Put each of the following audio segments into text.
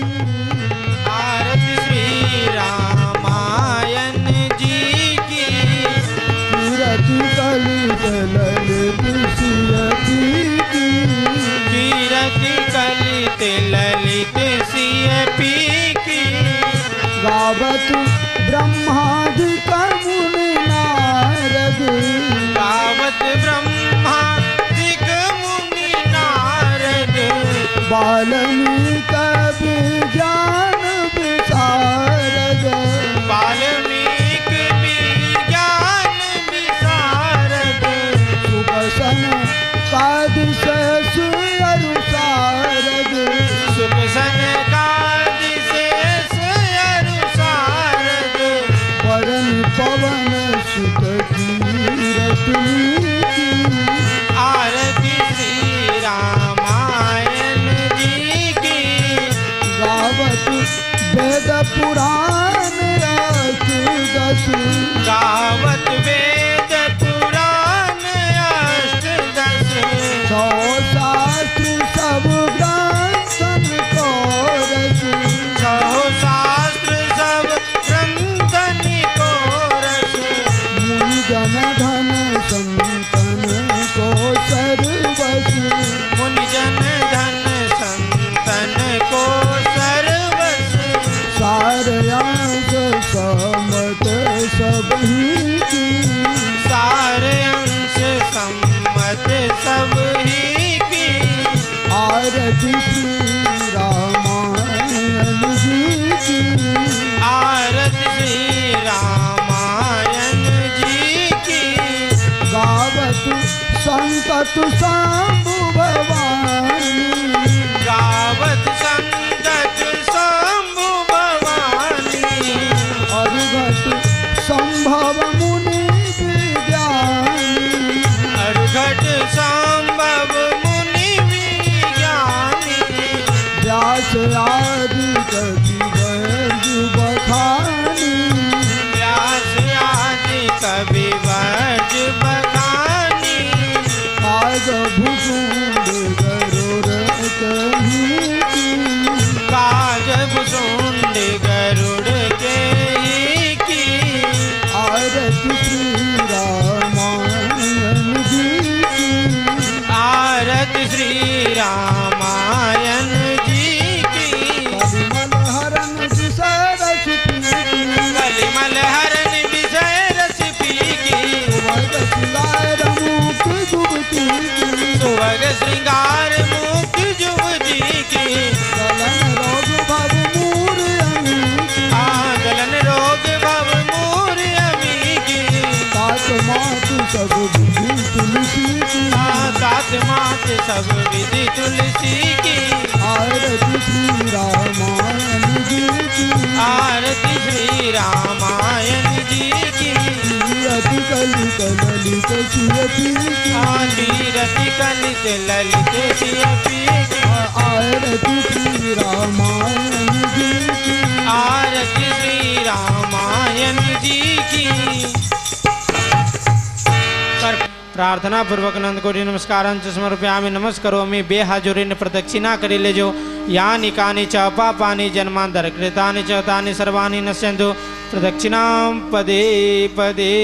की। आरती श्री रामायण जी की। कीरति कलित ललित सिय पी की। कीरति कलित ललित सिय पी की। गावत ब्रह्मादिक मुनि नारद। गावत ब्रह्मादिक मुनि नारद। वाल्मीकि विज्ञान विशारद। वाल्मीकि विज्ञान विशारद। सुकसन कादिश सुअरु सारद। सुकसन कादिश सुअरु सारद। वरन पवन सुत कीरति की। आरती श्री रामायण जी की। गावत वेद पुराण अष्टदश। गावत वेद पुराण अष्टदश। सौ शास्त्र सब ग्रंथन को रस। सौ शास्त्र सब ग्रंथन को रस। मुनि जन धन संतन को सर्वस। मुनि जन धन संतन को सर्वस। सारयांश समत सबही की। सारे अंश सम्मत सब ही की। आरती श्री रामायण जी की। आरती श्री रामायण जी की। गावत संतत शंभु भवानी। गावत संतत शंभु भवानी। अर्घट संभव मुनि विज्ञानी। अर्घट संभव मुनि विज्ञानी। व्यास आदि कवि वर्ग बखानी। व्यास आदि कवि वर्ज बखानी। काज भुजुंड गरुड़ कही की। काज भुजुंड गरुड़ के ही की। आरती श्री रामायण जी की। आरती श्री रामायण जी की। कलिमल हरण विषय रस पी की। कलिमल हरण विषय रस पी की। वर्ग सिंगार मुख जुबती की। सुवग श्रृंगार मुख जुवती की। गलन रोग भव मूर अमी की। गलन रोग भव मूर अमी की। सात मात सब विधि तुलसी की। सात मात सब विधि तुलसी की। आरती श्री रामायण जी की। आरती श्री रामायण जी की। अति कलित ललित सियती की। कीरति कलित ललित सिय पी की। आरती श्री रामायण जी की। आरती श्री रामायण जी की। प्रार्थना पूर्वक नंद कोटि नमस्कारांच समर्पयामि। नमस्करोमि बेहाजुरीन प्रदक्षिणा करी लेजो। यानि कानि च पापानि जन्मांतर कृतानि च तानि सर्वाणि नश्यन्तु प्रदक्षिणां पदे पदे।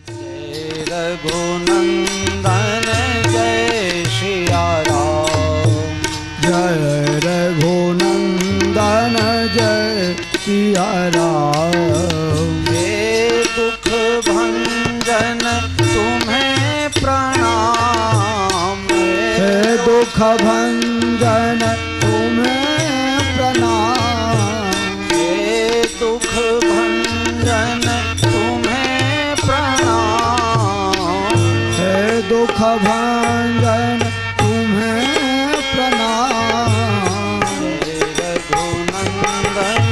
जय रघुनंदन जय सिया राम। जय रघुनंदन जय सिया राम। हे दुख भंजन तुम्हें प्रणाम। हे दुख भंजन तुम्हें प्रणाम। हे दुख भंजन तुम्हें प्रणाम। हे दुख भंजन तुम्हें प्रणाम। जय रघुनंदन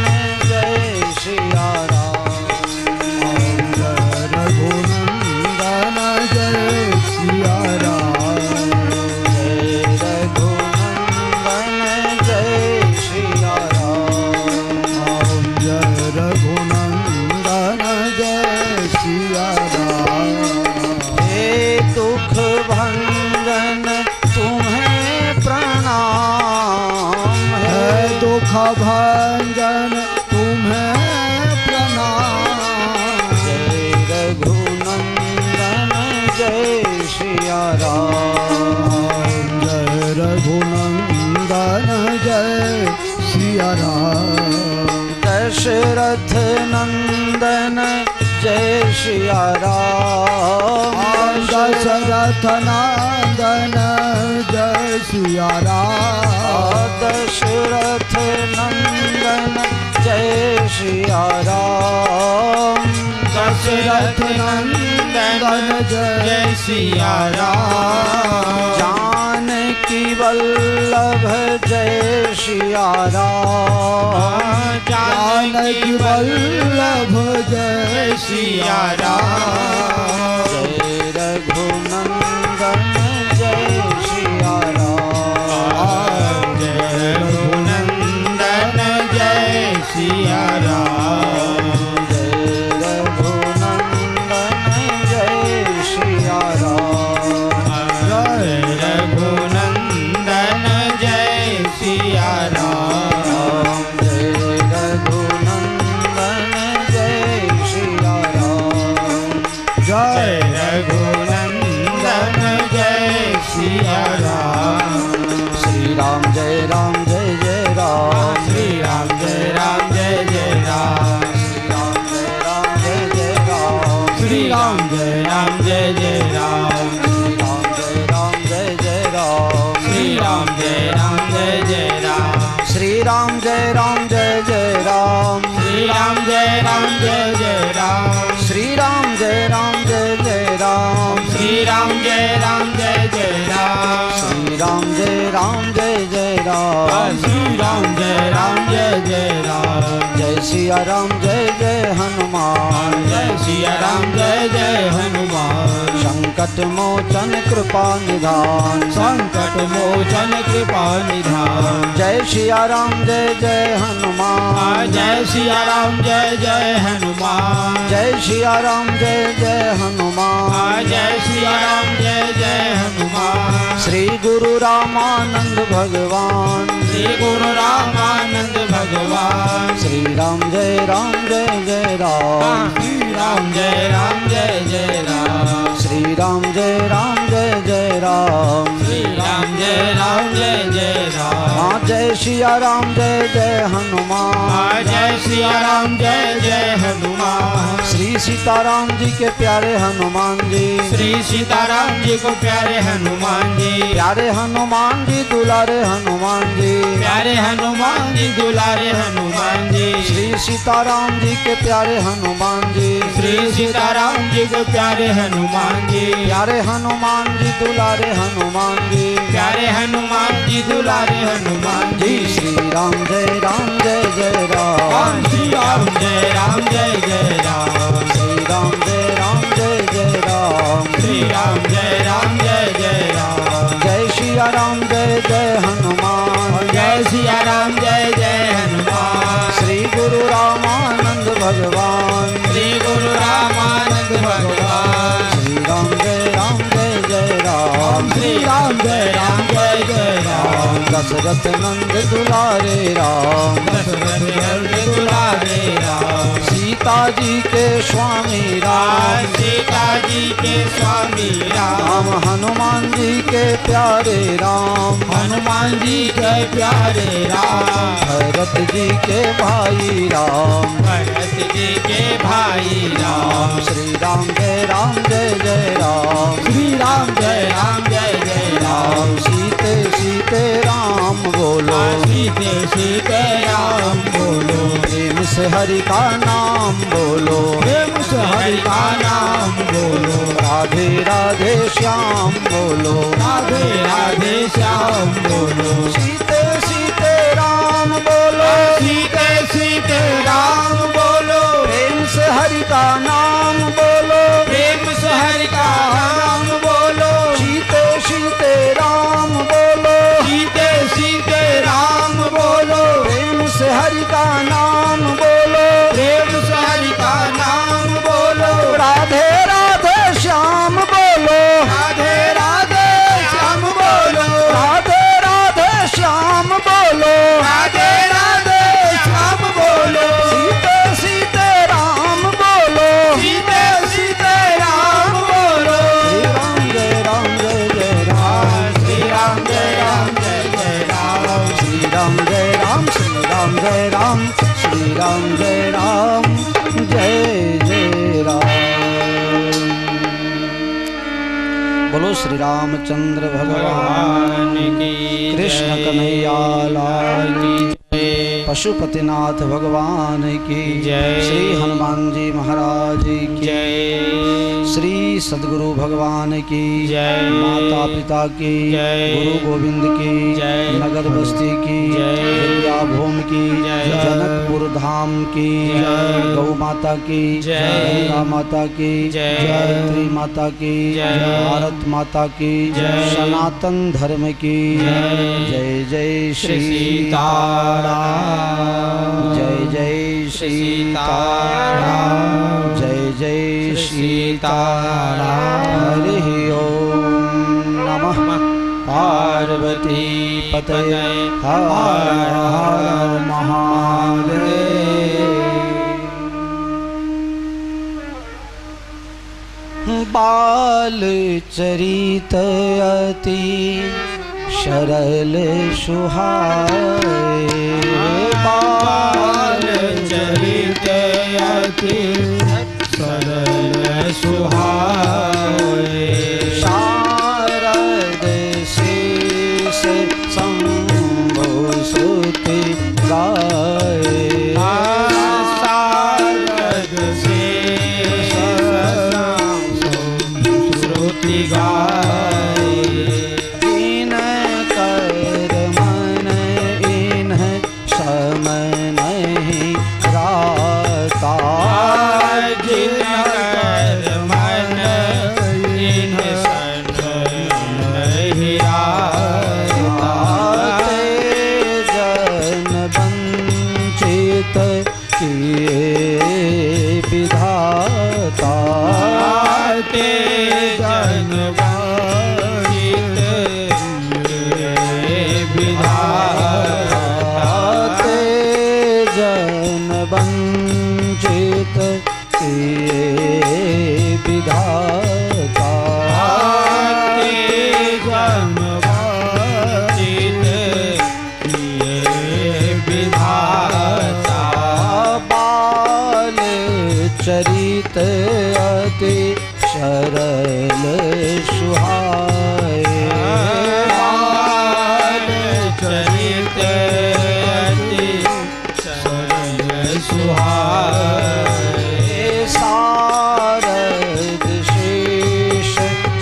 जय सिया राम। जय रघुनंदन जय सिया राम। जय रघुनंदन जय सिया राम। जय रघुनंदन जय सिया राम। हे दुख भंजन तुम्हें प्रणाम। दुख भंजन तुम्हें प्रणाम। जय रघुनंदन जय सिया राम। जय रघुनंदन जय सिया राम। दशरथ नंदन जय सिया राम। दशरथ नंदन जय सिया राम। दशरथ नंदन जय सिया राम। दशरथ नंदन जय सिया राम। जानकी वल्लभ जय सिया राम। जानकी वल्लभ जय सिया राम। जय रघुनंदन जय सिया राम। जय रघुनंदन जय सिया राम। जय रघुनंदन जय सिया राम। जय रघुनंदन जय सिया राम। जय रघुनंदन जय सिया राम। जय रघुनंदन जय सिया राम। श्री राम जय जय राम। श्री राम जय जय राम। श्री राम जय जय राम। श्री राम जय जय राम। श्री राम जय जय राम। श्री राम जय जय राम। श्री राम जय जय राम। श्री राम जय जय राम। श्री राम जय जय राम। श्री राम जय जय राम। जय सिया राम जय हनुमान। जय सिया राम जय हनुमान। संकट मोचन कृपा निधान। संकट मोचन कृपा निधान। जय सिया राम जय हनुमान। जय सिया राम जय हनुमान। जय सिया राम जय हनुमान। जय सिया राम जय हनुमान। श्री गुरु रामानंद भगवान। श्री गुरु रामानंद भगवान। श्री राम जय जय राम। श्री राम जय जय राम। श्री राम जय जय राम। श्री राम जय जय राम। हाँ जय सिया राम जय हनुमान। जय सिया राम जय हनुमान। श्री सीताराम जी के प्यारे हनुमान जी। श्री सीताराम जी को प्यारे हनुमान जी। प्यारे हनुमान जी दुलारे हनुमान जी। प्यारे हनुमान जी दुलारे हनुमान जी। श्री सीताराम जी के प्यारे हनुमान जी। श्री सीताराम जी को प्यारे हनुमान जी। प्यारे हनुमान जी दुलारे हनुमान जी। प्यारे हनुमान जी दुलारे हनुमान जी। श्री राम जय जय राम। श्री राम जय जय राम। श्री राम जय जय राम। श्री राम जय जय राम। जय सिया राम जय हनुमान। जय सिया राम जय हनुमान। श्री गुरु रामानंद भगवान। श्री गुरु रामानंद भगवान। श्री राम जय राम। श्री राम जय जय राम। दशरथ नंद दुलारे राम। दशरथ नंद दुलारे राम। सीता जी के स्वामी राम। सीता जी के स्वामी राम। हनुमान जी के प्यारे राम। हनुमान जी के प्यारे राम। भरत जी के भाई राम। भरत जी के भाई राम। श्री राम जय जय राम। श्री राम जय जय राम। सीते राम बोलो। सीते राम बोलो। प्रेम से हरि का नाम बोलो। प्रेम से हरि का नाम बोलो। राधे राधे श्याम बोलो। राधे राधे श्याम बोलो। सीते राम बोलो। सीते राम बोलो। प्रेम से हरि का नाम बोलो। प्रेम से हरि का नाम बोलो। सीते राम बोलो। सीते राम बोलो। प्रेम से हरि का नाम बोलो। प्रेम से हरि का नाम बोलो। राधे राधे श्याम बोलो। राधे राधे श्याम बोलो। राधे जय राम, श्री राम जय राम, जय जय राम। बोलो श्री रामचंद्र भगवान की कृष्ण कन्हैया लाल की, पशुपतिनाथ भगवान की जय, श्री हनुमान जी महाराज की जय, श्री सद्गुरु भगवान की जय, माता पिता की जय, गुरु गोविंद की जय, नगर बस्ती की जय, विद्या भूमि की जय, जनकपुर धाम की जय, गौ माता की जय, गंगा माता की जय, गायत्री माता की जय, भारत माता की जय, सनातन धर्म की जय, जय जय श्री सीताराम, जय जय सीताराम, जय जय सीताराम। हरि ओम नमः पार्वती पतये हर हर महादेव। बाल चरित अति सरल सुहाए, बाल चरित अति सरल सुहाए, शारद शेष शंभु श्रुति गाए, शारद शेष शंभु श्रुति गाए, इन कर मन इन सम नहीं राता, जिनकर मन इन सन नहीं आता, जन वंचित किए विधाता, ते जन वंचित विधाता, ते जन वंचित किए विधाता, ते जन वंचित किए विधाता, बाल चरित अति सरल सुहाए, बाल चरित अति सरल सुहाए, शारद शेष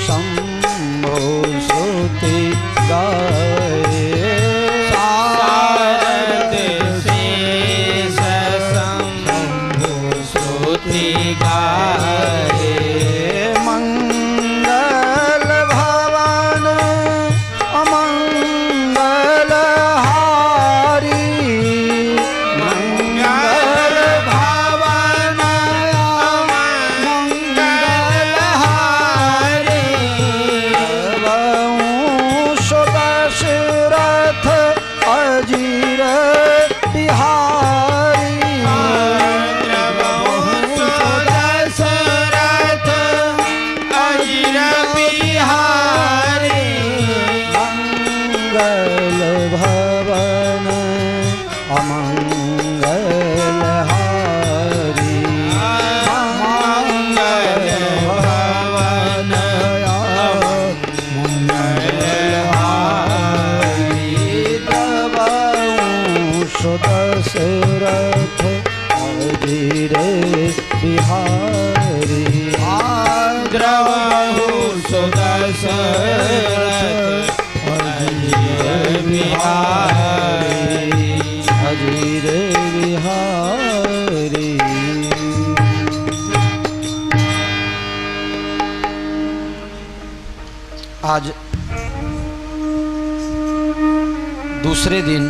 शंभु श्रुति गाए, शारद शेष शंभु श्रुति गाए, मंगल भवन अमंगल हारी, मंगल भवन मंगल हारी, वंश दशरथ अजीर बिहारी, दशरथ अजीर बिहारी, मंगल भवन अमंगल हारी, मंगल भवन मंगल हारी, वंश दशरथ अजीर बिहारी, द्रवहु सुदशरथ अजीर बिहारी, अजीर बिहारी। आज दूसरे दिन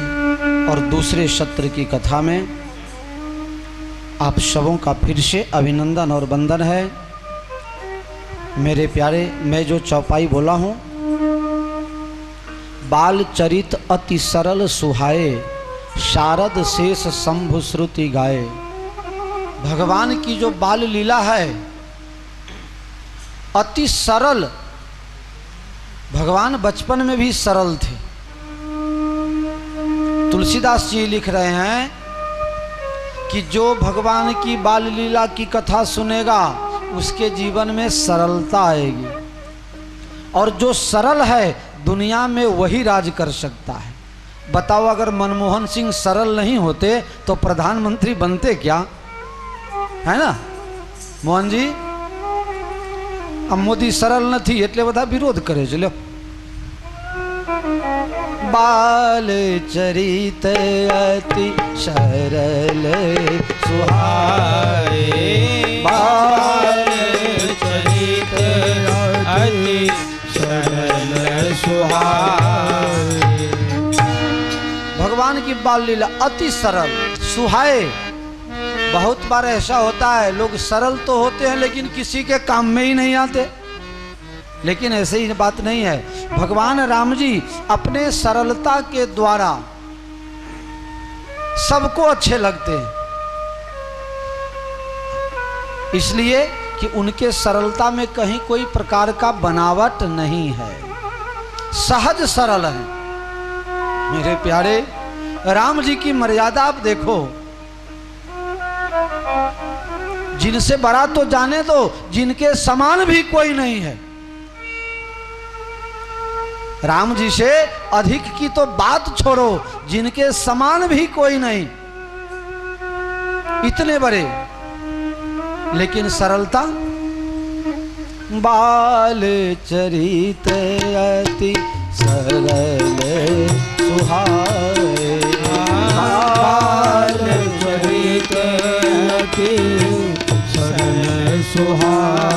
और दूसरे सत्र की कथा में आप सबों का फिर से अभिनंदन और वंदन है। मेरे प्यारे, मैं जो चौपाई बोला हूँ, बाल चरित अति सरल सुहाए, शारद शेष शंभु श्रुति गाए। भगवान की जो बाल लीला है अति सरल, भगवान बचपन में भी सरल थे। तुलसीदास जी लिख रहे हैं कि जो भगवान की बाल लीला की कथा सुनेगा उसके जीवन में सरलता आएगी, और जो सरल है दुनिया में वही राज कर सकता है। बताओ, अगर मनमोहन सिंह सरल नहीं होते तो प्रधानमंत्री बनते क्या? है ना मोहन जी? अब मोदी सरल नहीं એટલે બધા વિરોધ કરે છે। લ્યો, बाल चरित अति सरल सुहाए, बाल चरित अति सरल सुहाए। भगवान की बाल लीला अति सरल सुहाए। बहुत बार ऐसा होता है, लोग सरल तो होते हैं लेकिन किसी के काम में ही नहीं आते। लेकिन ऐसे ही बात नहीं है। भगवान राम जी अपने सरलता के द्वारा सबको अच्छे लगते हैं, इसलिए कि उनके सरलता में कहीं कोई प्रकार का बनावट नहीं है, सहज सरल है। मेरे प्यारे, राम जी की मर्यादा आप देखो, जिनसे बड़ा तो जाने दो, जिनके समान भी कोई नहीं है। राम जी से अधिक की तो बात छोड़ो, जिनके समान भी कोई नहीं, इतने बड़े, लेकिन सरलता। बाल चरित अति सरल सुहाए, बाल चरित अति सरल सुहाए।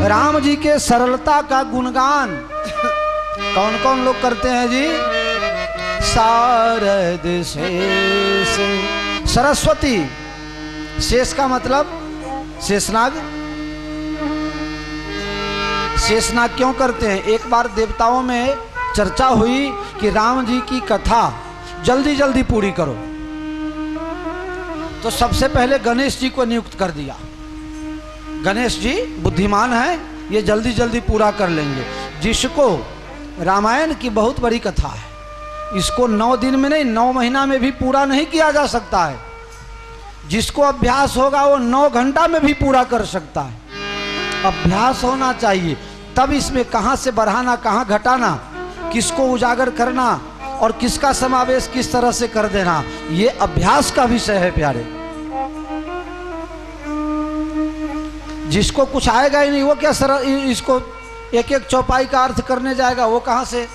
राम जी के सरलता का गुणगान कौन कौन लोग करते हैं जी? शारद शेष, सरस्वती। शेष का मतलब शेषनाग। शेषनाग क्यों करते हैं? एक बार देवताओं में चर्चा हुई कि राम जी की कथा जल्दी जल्दी पूरी करो, तो सबसे पहले गणेश जी को नियुक्त कर दिया। गणेश जी बुद्धिमान हैं, ये जल्दी जल्दी पूरा कर लेंगे। जिसको रामायण की बहुत बड़ी कथा है, इसको 9 दिन में नहीं 9 महीना में भी पूरा नहीं किया जा सकता है। जिसको अभ्यास होगा वो 9 घंटा में भी पूरा कर सकता है। अभ्यास होना चाहिए, तब इसमें कहाँ से बढ़ाना, कहाँ घटाना, किसको उजागर करना और किसका समावेश किस तरह से कर देना, ये अभ्यास का विषय है प्यारे। जिसको कुछ आएगा ही नहीं वो क्या इसको एक एक चौपाई का अर्थ करने जाएगा, वो कहाँ से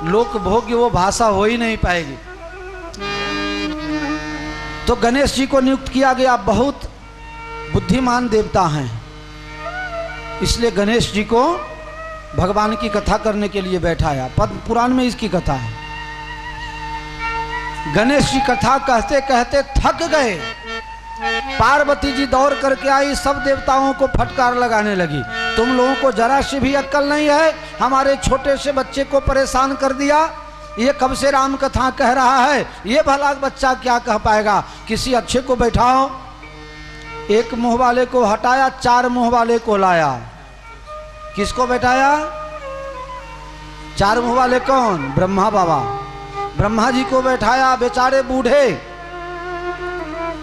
लोक भोग्य वो भाषा हो ही नहीं पाएगी। तो गणेश जी को नियुक्त किया गया, बहुत बुद्धिमान देवता हैं, इसलिए गणेश जी को भगवान की कथा करने के लिए बैठाया। पद्म पुराण में इसकी कथा है। गणेश जी कथा कहते कहते थक गए। पार्वती जी दौड़ करके आई, सब देवताओं को फटकार लगाने लगी, तुम लोगों को जरा सी भी अक्ल नहीं है, हमारे छोटे से बच्चे को परेशान कर दिया। ये कब से राम कथा कह रहा है, ये भला बच्चा क्या कह पाएगा? किसी अच्छे को बैठाओ। एक मुंह वाले को हटाया, 4 मुंह वाले को लाया। किसको बैठाया? 4 मुंह वाले कौन? ब्रह्मा बाबा। ब्रह्मा जी को बैठाया, बेचारे बूढ़े,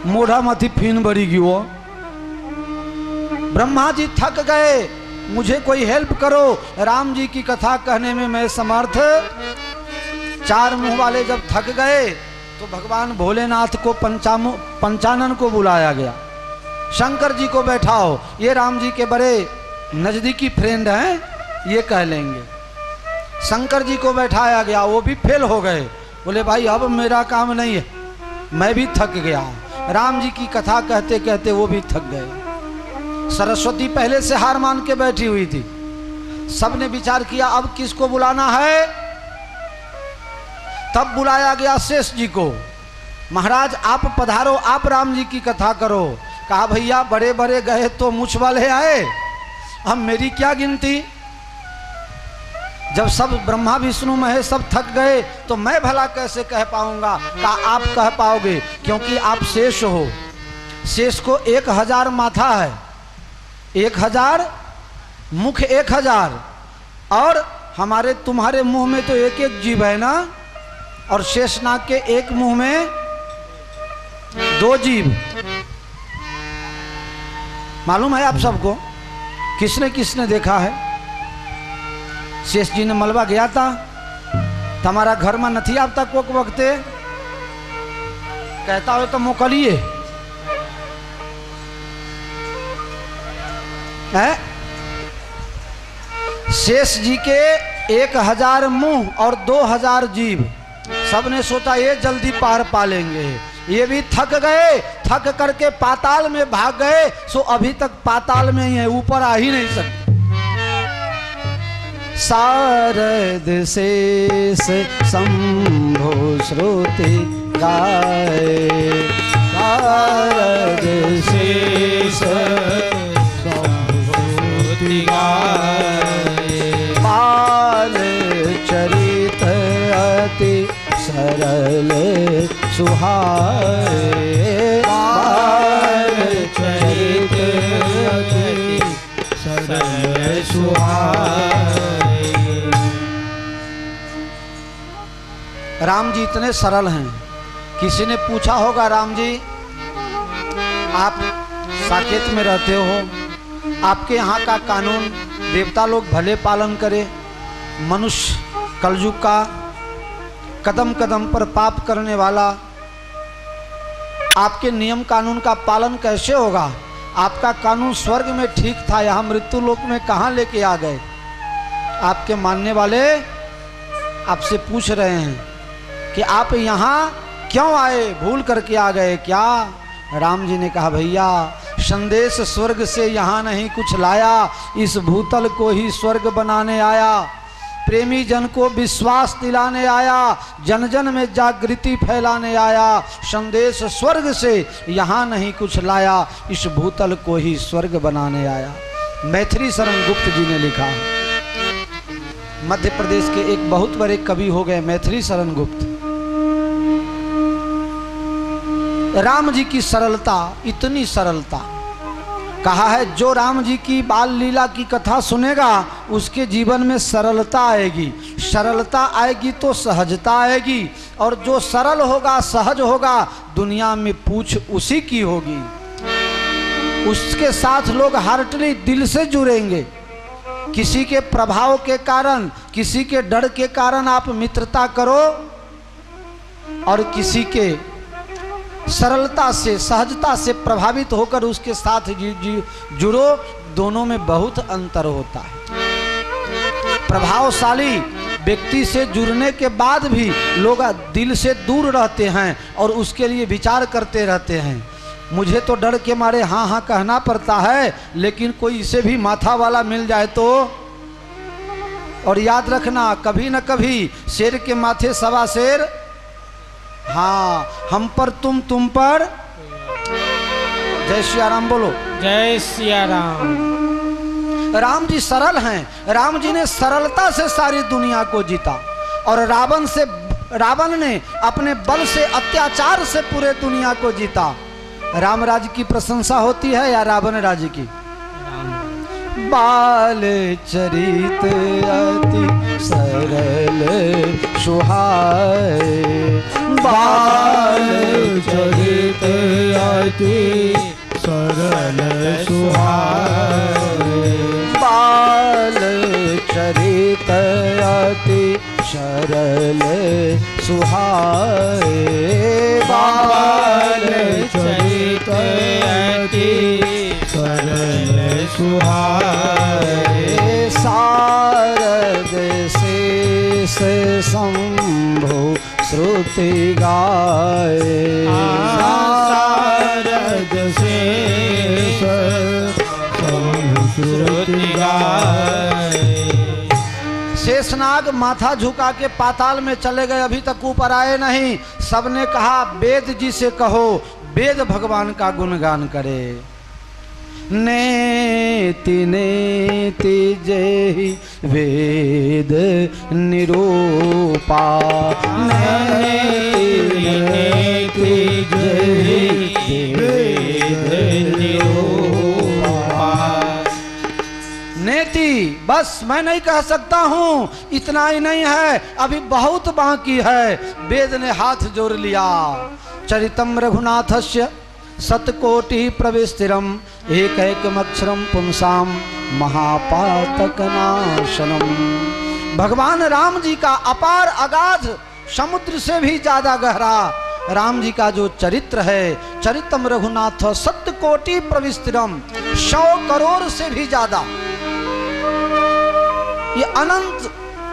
मोढ़ा मथी फीन बड़ी गई वो। ब्रह्मा जी थक गए, मुझे कोई हेल्प करो, राम जी की कथा कहने में मैं समर्थ। 4 मुंह वाले जब थक गए तो भगवान भोलेनाथ को पंचानन को बुलाया गया। शंकर जी को बैठाओ, ये राम जी के बड़े नजदीकी फ्रेंड हैं, ये कह लेंगे। शंकर जी को बैठाया गया, वो भी फेल हो गए, बोले भाई अब मेरा काम नहीं है, मैं भी थक गया। राम जी की कथा कहते कहते वो भी थक गए। सरस्वती पहले से हार मान के बैठी हुई थी। सबने विचार किया अब किसको बुलाना है। तब बुलाया गया शेष जी को, महाराज आप पधारो, आप राम जी की कथा करो। कहा भैया बड़े बड़े गए तो मुझ वाले आए, अब मेरी क्या गिनती। जब सब ब्रह्मा विष्णु महेश सब थक गए तो मैं भला कैसे कह पाऊंगा। कहा आप कह पाओगे क्योंकि आप शेष हो। शेष को 1000 माथा है, 1000 मुख 1000, और तुम्हारे मुंह में तो एक एक जीव है ना, और शेषनाग के एक मुंह में दो जीव। मालूम है आप सबको किसने किसने देखा है? शेष जी ने मलबा गया था, तुम्हारा घर में नहीं आप तक कोक वक्ते कहता हो तो मोकलिए है। शेष जी के 1000 मुंह और 2000 जीव, सबने सोचा ये जल्दी पार पा लेंगे। ये भी थक गए, थक करके पाताल में भाग गए। सो अभी तक पाताल में ही है, ऊपर आ ही नहीं सकते। शारद शेष शंभो श्रुति गाए, शारद शेष शंभो श्रुति गाए। बाल चरित अति सरल सुहाए, बाल चरित अति सरल सुहाए। राम जी इतने सरल हैं। किसी ने पूछा होगा, राम जी आप साकेत में रहते हो, आपके यहाँ का कानून देवता लोग भले पालन करे, मनुष्य कलयुग का कदम कदम पर पाप करने वाला, आपके नियम कानून का पालन कैसे होगा? आपका कानून स्वर्ग में ठीक था, यहाँ मृत्यु लोक में कहाँ लेके आ गए? आपके मानने वाले आपसे पूछ रहे हैं कि आप यहाँ क्यों आए, भूल करके आ गए क्या? राम जी ने कहा, भैया संदेश स्वर्ग से यहाँ नहीं कुछ लाया, इस भूतल को ही स्वर्ग बनाने आया। प्रेमी जन को विश्वास दिलाने आया, जन जन में जागृति फैलाने आया। संदेश स्वर्ग से यहाँ नहीं कुछ लाया, इस भूतल को ही स्वर्ग बनाने आया। मैथिली शरण गुप्त जी ने लिखा। मध्य प्रदेश के एक बहुत बड़े कवि हो गए मैथिली शरण गुप्त। राम जी की सरलता, इतनी सरलता, कहा है जो राम जी की बाल लीला की कथा सुनेगा उसके जीवन में सरलता आएगी। सरलता आएगी तो सहजता आएगी, और जो सरल होगा, सहज होगा, दुनिया में पूछ उसी की होगी। उसके साथ लोग हार्टली दिल से जुड़ेंगे। किसी के प्रभाव के कारण, किसी के डर के कारण आप मित्रता करो, और किसी के सरलता से, सहजता से प्रभावित होकर उसके साथ जुड़ो, दोनों में बहुत अंतर होता है। प्रभावशाली व्यक्ति से जुड़ने के बाद भी लोग दिल से दूर रहते हैं और उसके लिए विचार करते रहते हैं। मुझे तो डर के मारे हाँ हाँ कहना पड़ता है, लेकिन कोई इसे भी माथा वाला मिल जाए तो। और याद रखना, कभी न कभी शेर के माथे सवा शेर। हाँ, हम पर तुम पर। जय सिया राम बोलो। जय सिया राम। राम जी सरल हैं। राम जी ने सरलता से सारी दुनिया को जीता, और रावण ने अपने बल से, अत्याचार से पूरे दुनिया को जीता। राम राज्य की प्रशंसा होती है या रावण राज्य की? बाल चरित अति सरल सुहाए, बाल चरित अति सरल सुहाए, बाल चरित अति सरल सुहाए, बाल चरित अति सरल सुहाए। शारद शेष शंभो श्रुति गाए, शारद शेष शंभो श्रुति गाए। शेषनाग माथा झुका के पाताल में चले गए, अभी तक ऊपर आए नहीं। सबने कहा वेद जी से कहो, वेद भगवान का गुणगान करे। नेति नेति जय वेद निरूपा, नेति नेति जय वेद निरूपा। नेति बस मैं नहीं कह सकता हूँ, इतना ही नहीं है, अभी बहुत बाकी है। वेद ने हाथ जोड़ लिया, चरितम रघुनाथस्य शतकोटि प्रविस्तिरम एकैकमक्षरम पुंसाम महापातकनाशनम। भगवान राम जी का अपार अगाध समुद्र से भी ज्यादा गहरा राम जी का जो चरित्र है, चरितम रघुनाथ शतकोटि प्रविस्तिरम, 100 करोड़ से भी ज्यादा, ये अनंत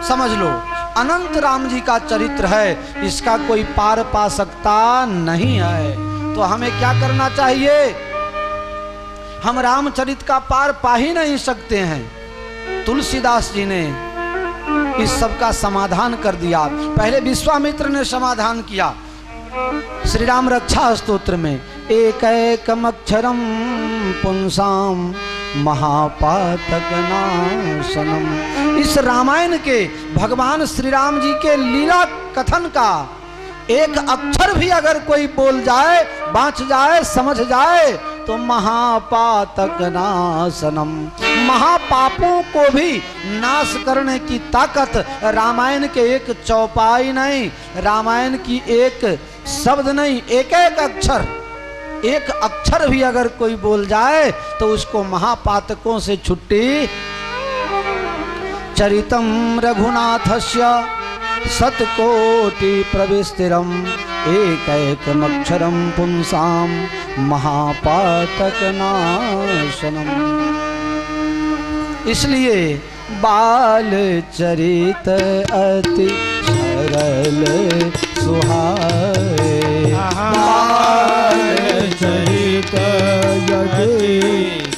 समझ लो, अनंत राम जी का चरित्र है, इसका कोई पार पा सकता नहीं है। तो हमें क्या करना चाहिए? हम रामचरित का पार पा ही नहीं सकते हैं। तुलसीदास जी ने इस सब का समाधान कर दिया। पहले विश्वामित्र ने समाधान किया श्री राम रक्षा स्तोत्र में, एकैकमक्षरम पुंसाम महापातकनाशनम। इस रामायण के भगवान श्री राम जी के लीला कथन का एक अक्षर भी अगर कोई बोल जाए, बाँच जाए, समझ जाए तो महापातकनाशनम, महापापों को भी नाश करने की ताकत रामायण के एक चौपाई नहीं, रामायण की एक शब्द नहीं, एक अक्षर भी अगर कोई बोल जाए तो उसको महापातकों से छुट्टी। चरितम रघुनाथस्य शतकोटि प्रविस्तिरम एकैकमक्षरम पुंसाम महापातकनाशनम। इसलिए बाल चरित अति सरल सुहाए, बाल चरित यदि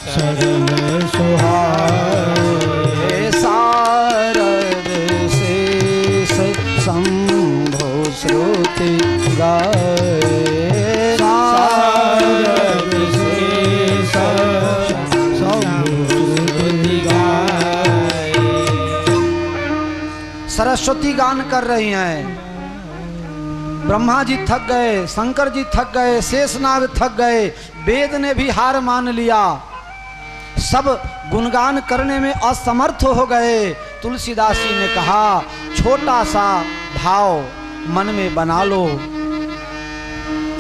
सरल सुहाए, सारद शेष शंभो श्रुति गाए, सारद शेष शंभो श्रुति गाए। सरस्वती गान कर रही हैं, ब्रह्मा जी थक गए, शंकर जी थक गए, शेषनाग थक गए, वेद ने भी हार मान लिया, सब गुणगान करने में असमर्थ हो गए। तुलसीदास जी ने कहा छोटा सा भाव मन में बना लो,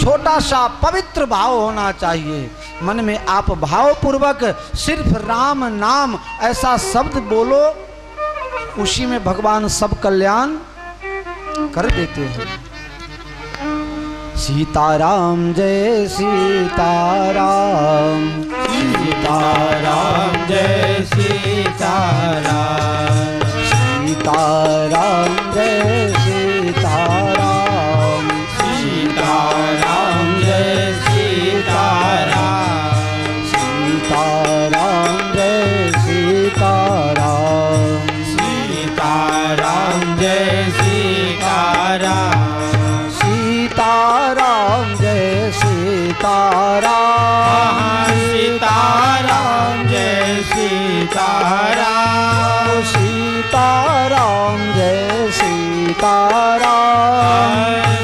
छोटा सा पवित्र भाव होना चाहिए मन में। आप भावपूर्वक सिर्फ राम नाम ऐसा शब्द बोलो, उसी में भगवान सब कल्याण कर देते हैं। सीताराम जय सीताराम, सीताराम जय सीताराम, सीताराम जय सीताराम, सीताराम जय सीताराम, सीताराम जय सीताराम, सीताराम जय सीताराम, सीताराम जय सीताराम, सीताराम जय सीताराम, सीताराम जय सीताराम,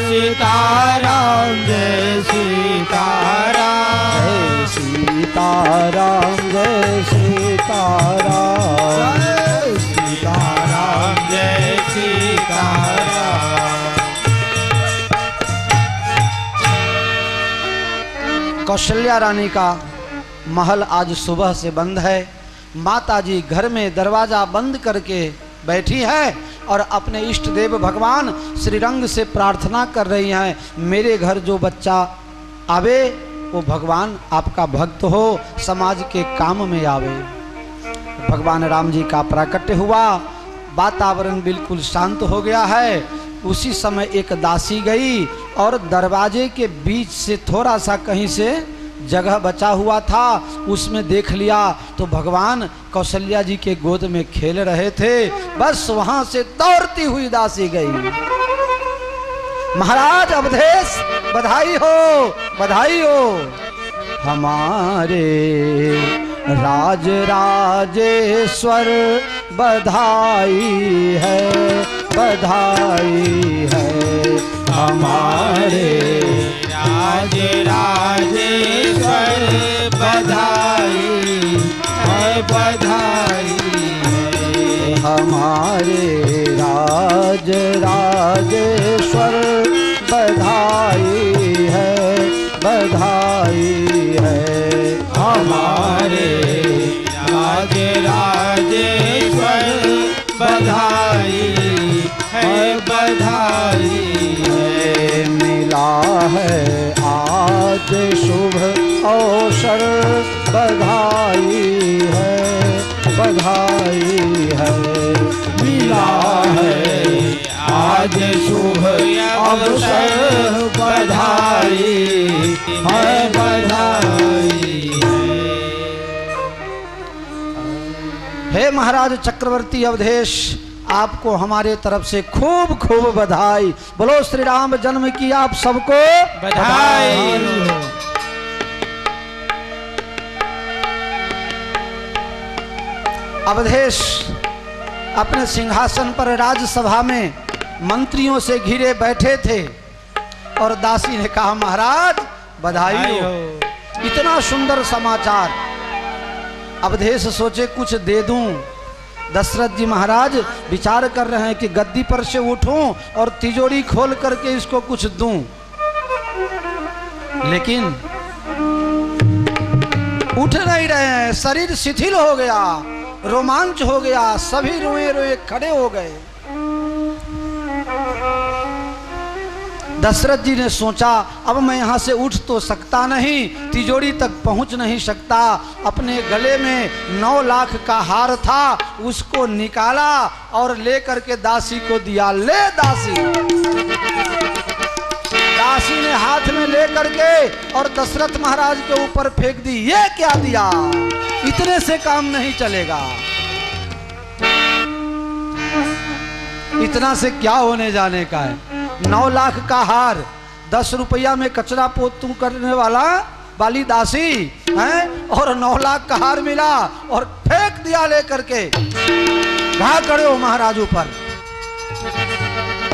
सीताराम जय सीताराम, सीताराम जय सीताराम, सीताराम जय सीताराम। कौशल्या रानी का महल आज सुबह से बंद है। माता जी घर में दरवाजा बंद करके बैठी है और अपने इष्ट देव भगवान श्रीरंग से प्रार्थना कर रही हैं, मेरे घर जो बच्चा आवे वो भगवान आपका भक्त हो, समाज के काम में आवे। भगवान राम जी का प्राकट्य हुआ, वातावरण बिल्कुल शांत हो गया है। उसी समय एक दासी गई और दरवाजे के बीच से थोड़ा सा कहीं से जगह बचा हुआ था, उसमें देख लिया तो भगवान कौशल्या जी के गोद में खेल रहे थे। बस वहां से दौड़ती हुई दासी गई, महाराज अवधेश बधाई हो, बधाई हो, हमारे राज राजेश्वर बधाई है, बधाई है, हमारे राज राजेश्वर बधाई है, बधाई है, हमारे राज राजेश्वर बधाई है, बधाई है। हमारे राज राजेश्वर बधाई है, बधाई है। मिला है आज शुभ अवसर, बधाई है, बधाई है। मिला है आज शुभ अवसर, बधाई है, बधाई हे महाराज चक्रवर्ती अवधेश, आपको हमारे तरफ से खूब खूब बधाई। बोलो श्री राम जन्म की आप सबको बधाई। अवधेश अपने सिंहासन पर राजसभा में मंत्रियों से घिरे बैठे थे और दासी ने कहा महाराज बधाई हो, इतना सुंदर समाचार। अवधेश सोचे कुछ दे दूं। दशरथ जी महाराज विचार कर रहे हैं कि गद्दी पर से उठूं और तिजोरी खोल करके इसको कुछ दूं, लेकिन उठ नहीं रहे हैं। शरीर शिथिल हो गया, रोमांच हो गया, सभी रोए रोए खड़े हो गए। दशरथ जी ने सोचा अब मैं यहाँ से उठ तो सकता नहीं, तिजोरी तक पहुँच नहीं सकता। अपने गले में 9 लाख का हार था, उसको निकाला और ले करके दासी को दिया। ले दासी। दासी ने हाथ में ले करके और दशरथ महाराज के ऊपर फेंक दी। ये क्या दिया? इतने से काम नहीं चलेगा। इतना से क्या होने जाने का है? 9 लाख का हार, 10 रुपया में कचरा पोतू करने वाली दासी है, और 9 लाख का हार मिला और फेंक दिया ले करके। कहाँ खड़े हो महाराज ऊपर?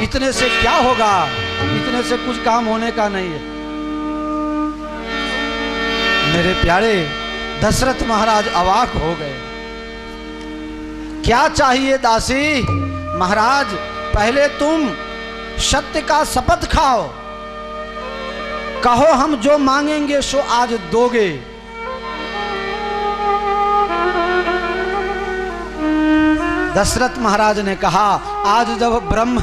इतने से क्या होगा? इतने से कुछ काम होने का नहीं है। मेरे प्यारे दशरथ महाराज अवाक हो गए। क्या चाहिए दासी? महाराज पहले तुम सत्य का शपथ खाओ, कहो हम जो मांगेंगे सो आज दोगे। दशरथ महाराज ने कहा आज जब ब्रह्म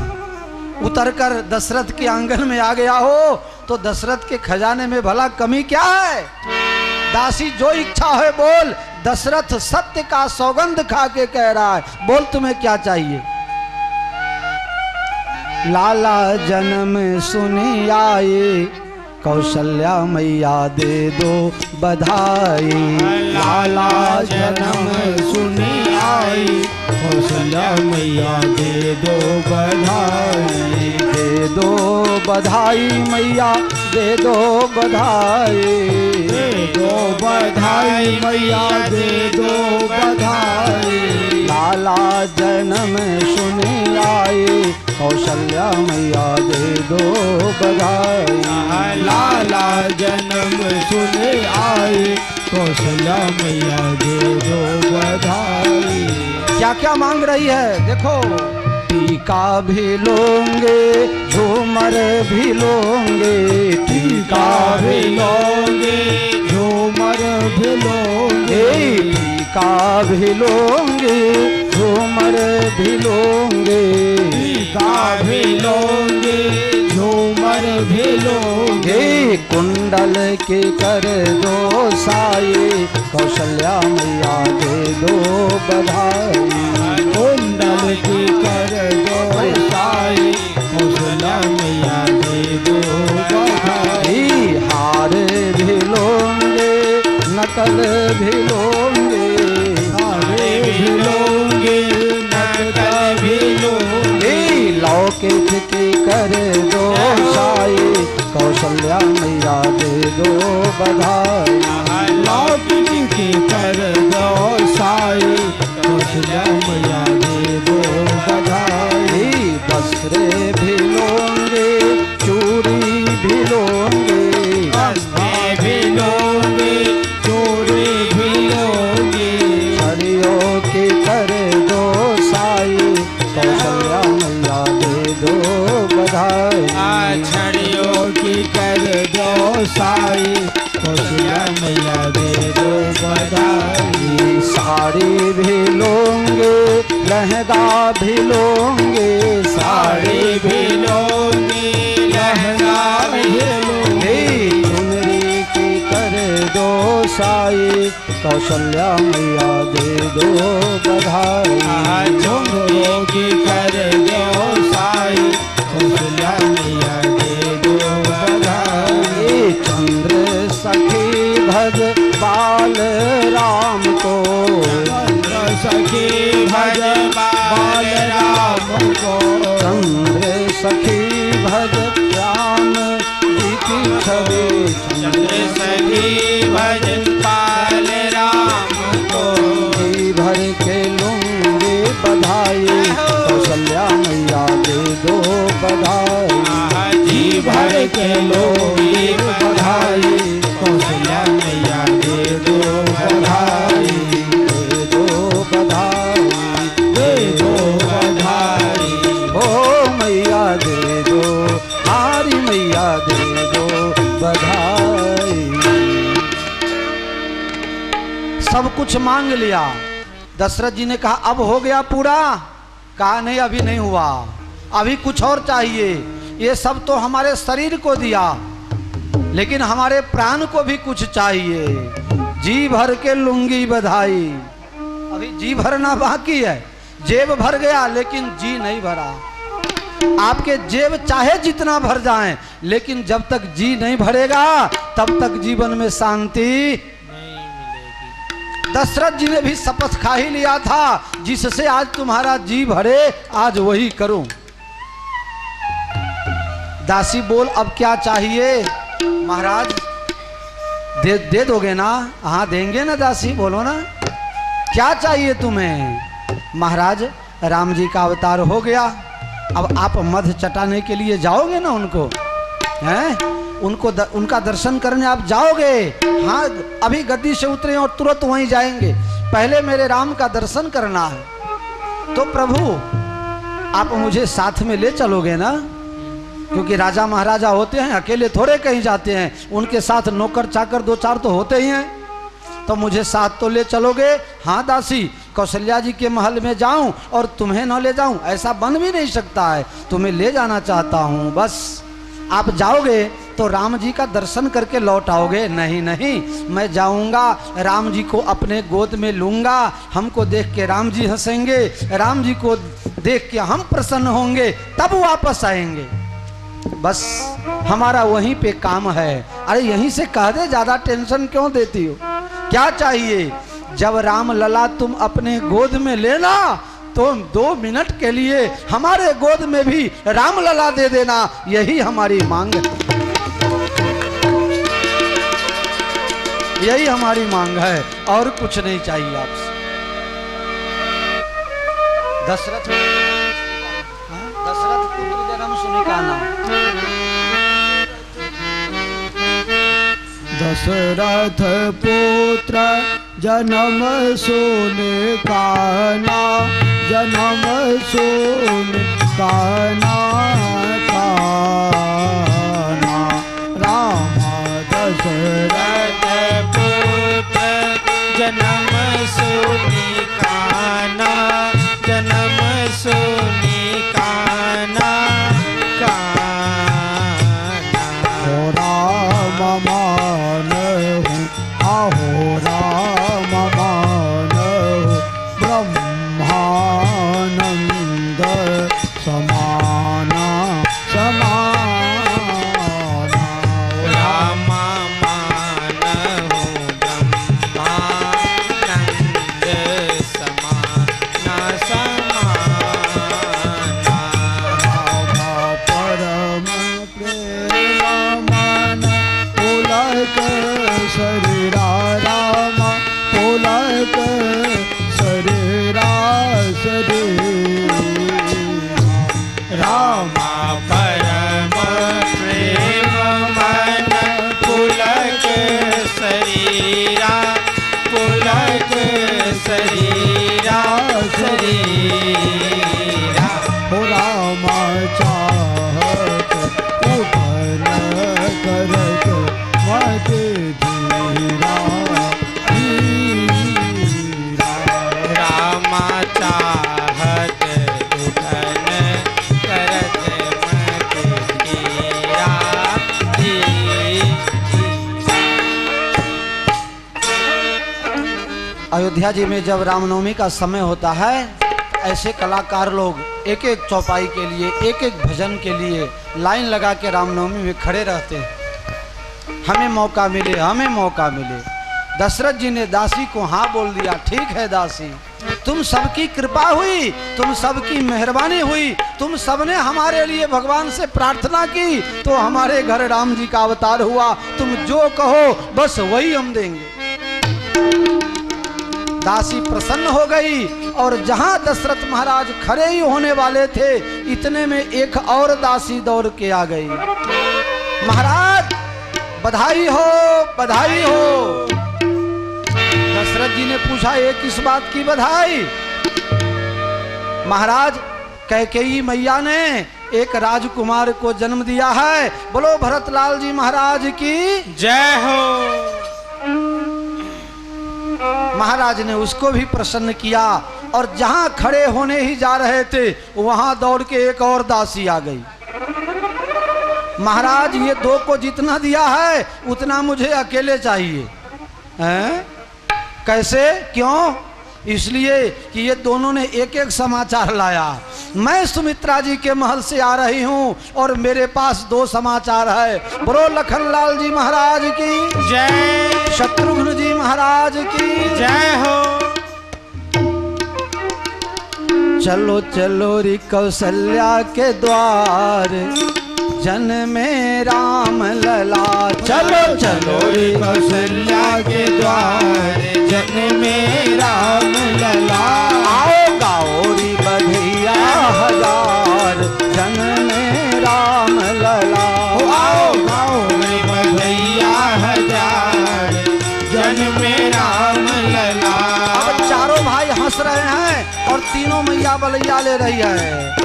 उतरकर दशरथ के आंगन में आ गया हो तो दशरथ के खजाने में भला कमी क्या है? दासी जो इच्छा है बोल। दशरथ सत्य का सौगंध खा के कह रहा है, बोल तुम्हें क्या चाहिए? लाला जन्म सुनी आए, कौशल्या मैया दे दो बधाई। लाला जन्म सुनी आई, कौशल्या मैया दे दो बधाई। दे दो बधाई मैया, दे दो बधाई। दे दो बधाई मैया, दे दो बधाई। लाला जन्म सुनी आए, कौशल्या मैया दे दो बधाई। लाला जन्म सुने आए, कौशल्या मैया दे दो बधाई। क्या क्या मांग रही है देखो। टीका भी लोगे, झूमर भी लोगे। टीका भी लोगे, झूमर भी लोगे। टीका भी लोगे, झूमर भी लोगे। टीका भी लोगे, झूमर भी लोगे। कुंडल के कर दो साई, कौशल्या मैया दे दो बधाई। कुंडल की कर दो साई, कौशल्या मैया दे दो बधाई। हार भी लोगे, नकल भी लोगे। हारे भी लोगे, नकल भी लोगे। लौकिक की कर दो साई, कौशल्या मैया दे दो बधाई। लौकिक की कर दो साई, कौशल्या मैया दे दो बधाई। वस्त्र भी लोगे, चूड़ी भी लोगे। वस्त्र भी लोगे, चूड़ी भी लोगे। छड़ियों की कर दो साई, कौशल्या मैया दे दो बधाई। छड़ियों की कर दो साई, कौशल्या मैया दे दो बधाई। साड़ी भी लूंगे लहंगा भी लूंगे, साड़ी भी लूंगी लहंगा भी लूंगी, चुनरी की कर दो साई, कौशल्या मैया दे दो बधाई। झुमरों की कर दो साई, कौशल्या मैया दे दो बधाई। चंद्र सखी भज बाल राम को, चंद्र सखी भज बाल राम को, चंद्र सखी भज राम जी की छवि, चंद्र सखी भज बाल राम को, जी भर के लूंगे बधाई, कौशल्या मैया दे दो बधाई। जी भर के लोगी बधाई, कौशल्या मैया दे दो बधाई, दे दो बधाई, दे दो बधाई। ओ मैया दे दो, हमारी मैया दे दो बधाई। सब कुछ मांग लिया। दशरथ जी ने कहा अब हो गया पूरा? कहा नहीं, अभी नहीं हुआ, अभी कुछ और चाहिए। ये सब तो हमारे शरीर को दिया, लेकिन हमारे प्राण को भी कुछ चाहिए। जी भर के लूंगी बधाई। अभी जी भरना बाकी है। जेब भर गया लेकिन जी नहीं भरा। आपके जेब चाहे जितना भर जाएं, लेकिन जब तक जी नहीं भरेगा तब तक जीवन में शांति नहीं मिलेगी। दशरथ जी ने भी शपथ खा ही लिया था, जिससे आज तुम्हारा जी भरे आज वही करूं। दासी बोल अब क्या चाहिए? महाराज दे दोगे ना? हाँ देंगे ना दासी, बोलो ना क्या चाहिए तुम्हें? महाराज राम जी का अवतार हो गया, अब आप मध चटाने के लिए जाओगे ना उनको, हैं? उनका दर्शन करने आप जाओगे? हाँ अभी गद्दी से उतरे और तुरंत वहीं जाएंगे, पहले मेरे राम का दर्शन करना है। तो प्रभु आप मुझे साथ में ले चलोगे ना? क्योंकि राजा महाराजा होते हैं, अकेले थोड़े कहीं जाते हैं, उनके साथ नौकर चाकर दो चार तो होते ही हैं, तो मुझे साथ तो ले चलोगे? हाँ दासी, कौशल्या जी के महल में जाऊं और तुम्हें न ले जाऊं, ऐसा बन भी नहीं सकता है, तुम्हें ले जाना चाहता हूं। बस आप जाओगे तो राम जी का दर्शन करके लौट आओगे? नहीं नहीं, मैं जाऊंगा, राम जी को अपने गोद में लूंगा, हमको देख के राम जी हंसेंगे, राम जी को देख के हम प्रसन्न होंगे, तब वापस आएंगे। बस हमारा वहीं पे काम है। अरे यहीं से कह दे, ज्यादा टेंशन क्यों देती हो? क्या चाहिए? जब राम लला तुम अपने गोद में लेना तो 2 मिनट के लिए हमारे गोद में भी राम लला दे देना, यही हमारी मांग है, यही हमारी मांग है, और कुछ नहीं चाहिए आपसे। दशरथ पुत्र जन्म सुनी का नाम। दशरथ पुत्र जन्म सुने काना, जन्म सुने काना काना। राम दशरथ पुत्र जन्म सुनी काना, जन्म सुनी काना काना। हो राम मान हूँ, आहो राम मान हूँ, ब्रह्मानंद समाना समाना। राम मान हूँ, ब्रह्मानंद समाना समाना। राम परम प्रेम मन पुलक शरीरा, राम पुलक शरीरा शरीरा। राम परम प्रेम मन पुलक शरीरा, पुलक शरीरा शरीरा। हो राम चाहत उठन अयोध्या जी में जब रामनवमी का समय होता है, ऐसे कलाकार लोग एक एक चौपाई के लिए, एक एक भजन के लिए लाइन लगा के रामनवमी में खड़े रहते हैं। हमें मौका मिले, हमें मौका मिले। दशरथ जी ने दासी को हाँ बोल दिया, ठीक है दासी, तुम सबकी कृपा हुई, तुम सबकी मेहरबानी हुई, तुम सबने हमारे लिए भगवान से प्रार्थना की तो हमारे घर राम जी का अवतार हुआ, तुम जो कहो बस वही हम देंगे। दासी प्रसन्न हो गई और जहां दशरथ महाराज खड़े ही होने वाले थे, इतने में एक और दासी दौड़ के आ गई। महाराज बधाई हो, बधाई हो। दशरथ जी ने पूछा, ये किस बात की बधाई? महाराज कैकेयी मैया ने एक राजकुमार को जन्म दिया है, बोलो भरतलाल जी महाराज की जय हो। महाराज ने उसको भी प्रसन्न किया और जहां खड़े होने ही जा रहे थे वहां दौड़ के एक और दासी आ गई। महाराज ये दो को जितना दिया है उतना मुझे अकेले चाहिए। हैं? कैसे, क्यों? इसलिए कि ये दोनों ने एक एक समाचार लाया। मैं सुमित्रा जी के महल से आ रही हूँ और मेरे पास दो समाचार है, बोलो लखनलाल जी महाराज की जय, शत्रुघ्न जी महाराज की जय हो। चलो चलो री कौशल्या के द्वार, जन्मे राम लला। चलो चलो रे कौशल्या के द्वार, जन्मे राम लला। आओ गाओ री बधिया हजार, जन्मे राम लला। आओ गाओ रे बधैया हजार, जन्मे राम लला। अब चारों भाई हंस रहे हैं और तीनों मैया बलैया ले रही है।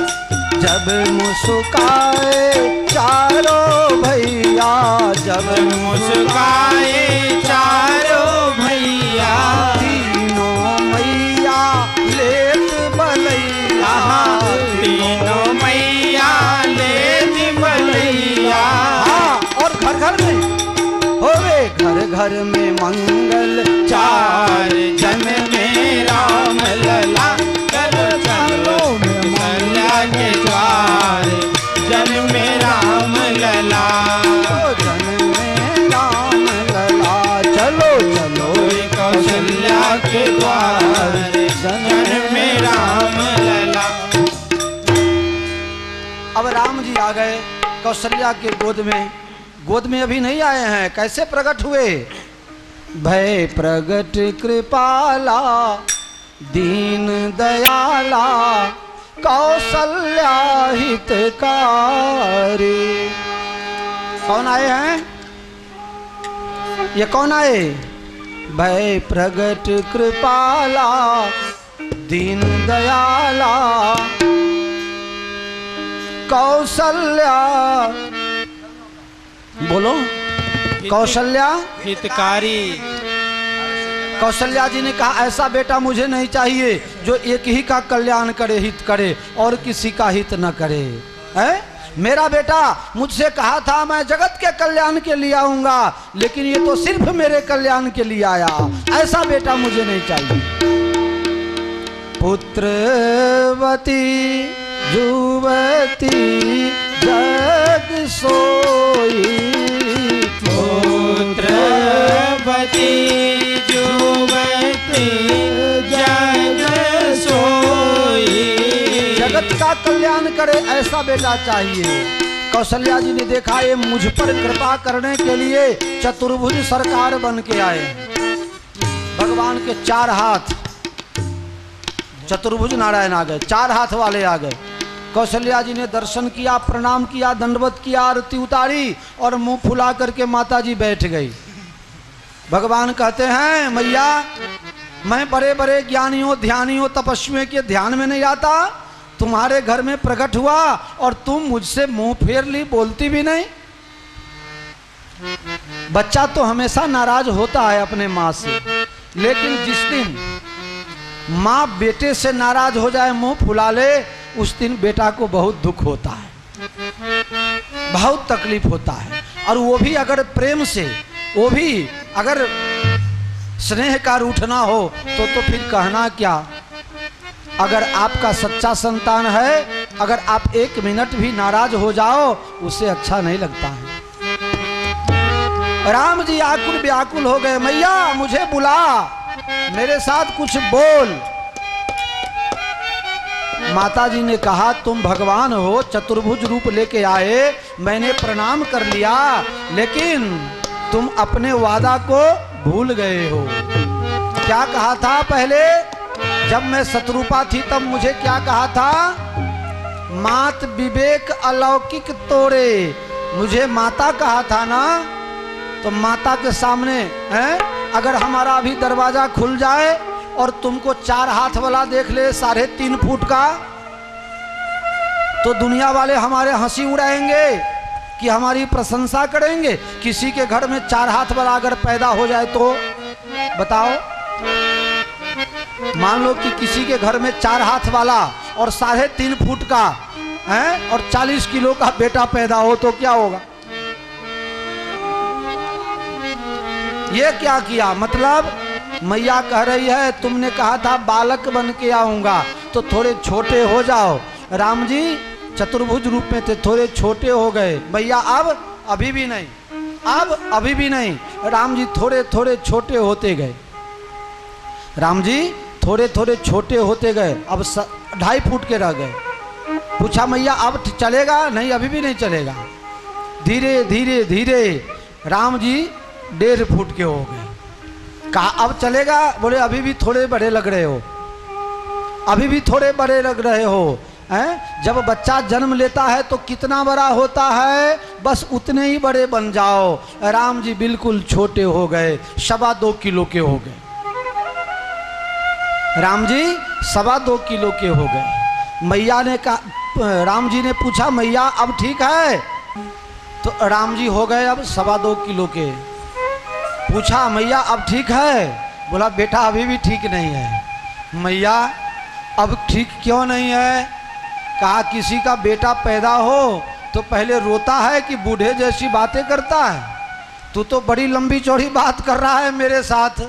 जब मुस्काए चारों भैया, जब मुस्काए चारों भैया, तीनों मैया लेत बलैया, तीनों मैया लेत बलैया। हाँ, और घर घर में होवे, घर घर में मंगल चार, जन्मे राम लला। चलो चलो कौशल्या के द्वार, जन्मे राम लला। जन्मे राम लला। चलो चलो कौशल्या के द्वार, जन्मे राम लला। अब राम जी आ गए कौशल्या के गोद में। गोद में अभी नहीं आए हैं, कैसे प्रकट हुए? भय प्रगट कृपाला, दीन दयाला, कौशल्या हितकारी। कौन आए हैं? ये कौन आए? भय प्रगट कृपाला, दीन दयाला, कौशल्या। बोलो कौशल्या हितकारी। कौशल्या जी ने कहा, ऐसा बेटा मुझे नहीं चाहिए जो एक ही का कल्याण करे, हित करे, और किसी का हित न करे। है? मेरा बेटा मुझसे कहा था मैं जगत के कल्याण के लिए आऊंगा, लेकिन ये तो सिर्फ मेरे कल्याण के लिए आया। ऐसा बेटा मुझे नहीं चाहिए। पुत्रवती जुवती जग सोई, पुत्रवती जुवती जग सोई। जगत का कल्याण करे ऐसा बेटा चाहिए। कौशल्या जी ने देखा ये मुझ पर कृपा करने के लिए चतुर्भुज सरकार बन के आए। भगवान के चार हाथ, चतुर्भुज नारायण आ गए, चार हाथ वाले आ गए। कौशल्या जी ने दर्शन किया, प्रणाम किया, दंडवत किया, आरती उतारी और मुंह फुला करके माता जी बैठ गई। भगवान कहते हैं, मैया मैं बड़े बड़े ज्ञानियों, ध्यानियों, तपस्वियों के ध्यान में नहीं आता, तुम्हारे घर में प्रकट हुआ और तुम मुझसे मुंह फेर ली, बोलती भी नहीं। बच्चा तो हमेशा नाराज होता है अपने माँ से, लेकिन जिस दिन माँ बेटे से नाराज हो जाए, मुंह फुला ले, उस दिन बेटा को बहुत दुख होता है, बहुत तकलीफ होता है। और वो भी अगर प्रेम से, वो भी अगर स्नेह का रूठना हो तो फिर कहना क्या। अगर आपका सच्चा संतान है, अगर आप 1 मिनट भी नाराज हो जाओ उसे अच्छा नहीं लगता है। राम जी आकुल व्याकुल हो गए, मैया मुझे बुला, मेरे साथ कुछ बोल। माता जी ने कहा तुम भगवान हो, चतुर्भुज रूप लेके आए, मैंने प्रणाम कर लिया, लेकिन तुम अपने वादा को भूल गए हो। क्या कहा था पहले, जब मैं शत्रुपा थी तब मुझे क्या कहा था, मात विवेक अलौकिक तोड़े, मुझे माता कहा था ना। तो माता के सामने हैं, अगर हमारा अभी दरवाजा खुल जाए और तुमको 4 हाथ वाला देख ले 3.5 फुट का, तो दुनिया वाले हमारे हंसी उड़ाएंगे कि हमारी प्रशंसा करेंगे। किसी के घर में 4 हाथ वाला अगर पैदा हो जाए तो बताओ, मान लो कि किसी के घर में 4 हाथ वाला और 3.5 फुट का है और 40 किलो का बेटा पैदा हो तो क्या होगा। ये क्या किया, मतलब मैया कह रही है तुमने कहा था बालक बन के आऊंगा तो थोड़े छोटे हो जाओ। राम जी चतुर्भुज रूप में थे, थोड़े छोटे हो गए। मैया अब अभी भी नहीं, अब अभी भी नहीं। राम जी थोड़े थोड़े छोटे होते गए, राम जी थोड़े थोड़े छोटे होते गए, अब 2.5 फुट के रह गए। पूछा मैया अब चलेगा, नहीं अभी भी नहीं चलेगा। धीरे धीरे धीरे राम जी 1.5 फुट के हो गए। कहा अब चलेगा, बोले अभी भी थोड़े बड़े लग रहे हो, अभी भी थोड़े बड़े लग रहे हो। हैं? जब बच्चा जन्म लेता है तो कितना बड़ा होता है, बस उतने ही बड़े बन जाओ। राम जी बिल्कुल छोटे हो गए, 2.25 किलो के हो गए। राम जी 2.25 किलो के हो गए। मैया ने कहा, राम जी ने पूछा मैया अब ठीक है, तो राम जी हो गए अब 2.25 किलो के। पूछा मैया अब ठीक है, बोला बेटा अभी भी ठीक नहीं है। मैया अब ठीक क्यों नहीं है, कहा किसी का बेटा पैदा हो तो पहले रोता है कि बूढ़े जैसी बातें करता है, तू तो बड़ी लंबी चौड़ी बात कर रहा है मेरे साथ।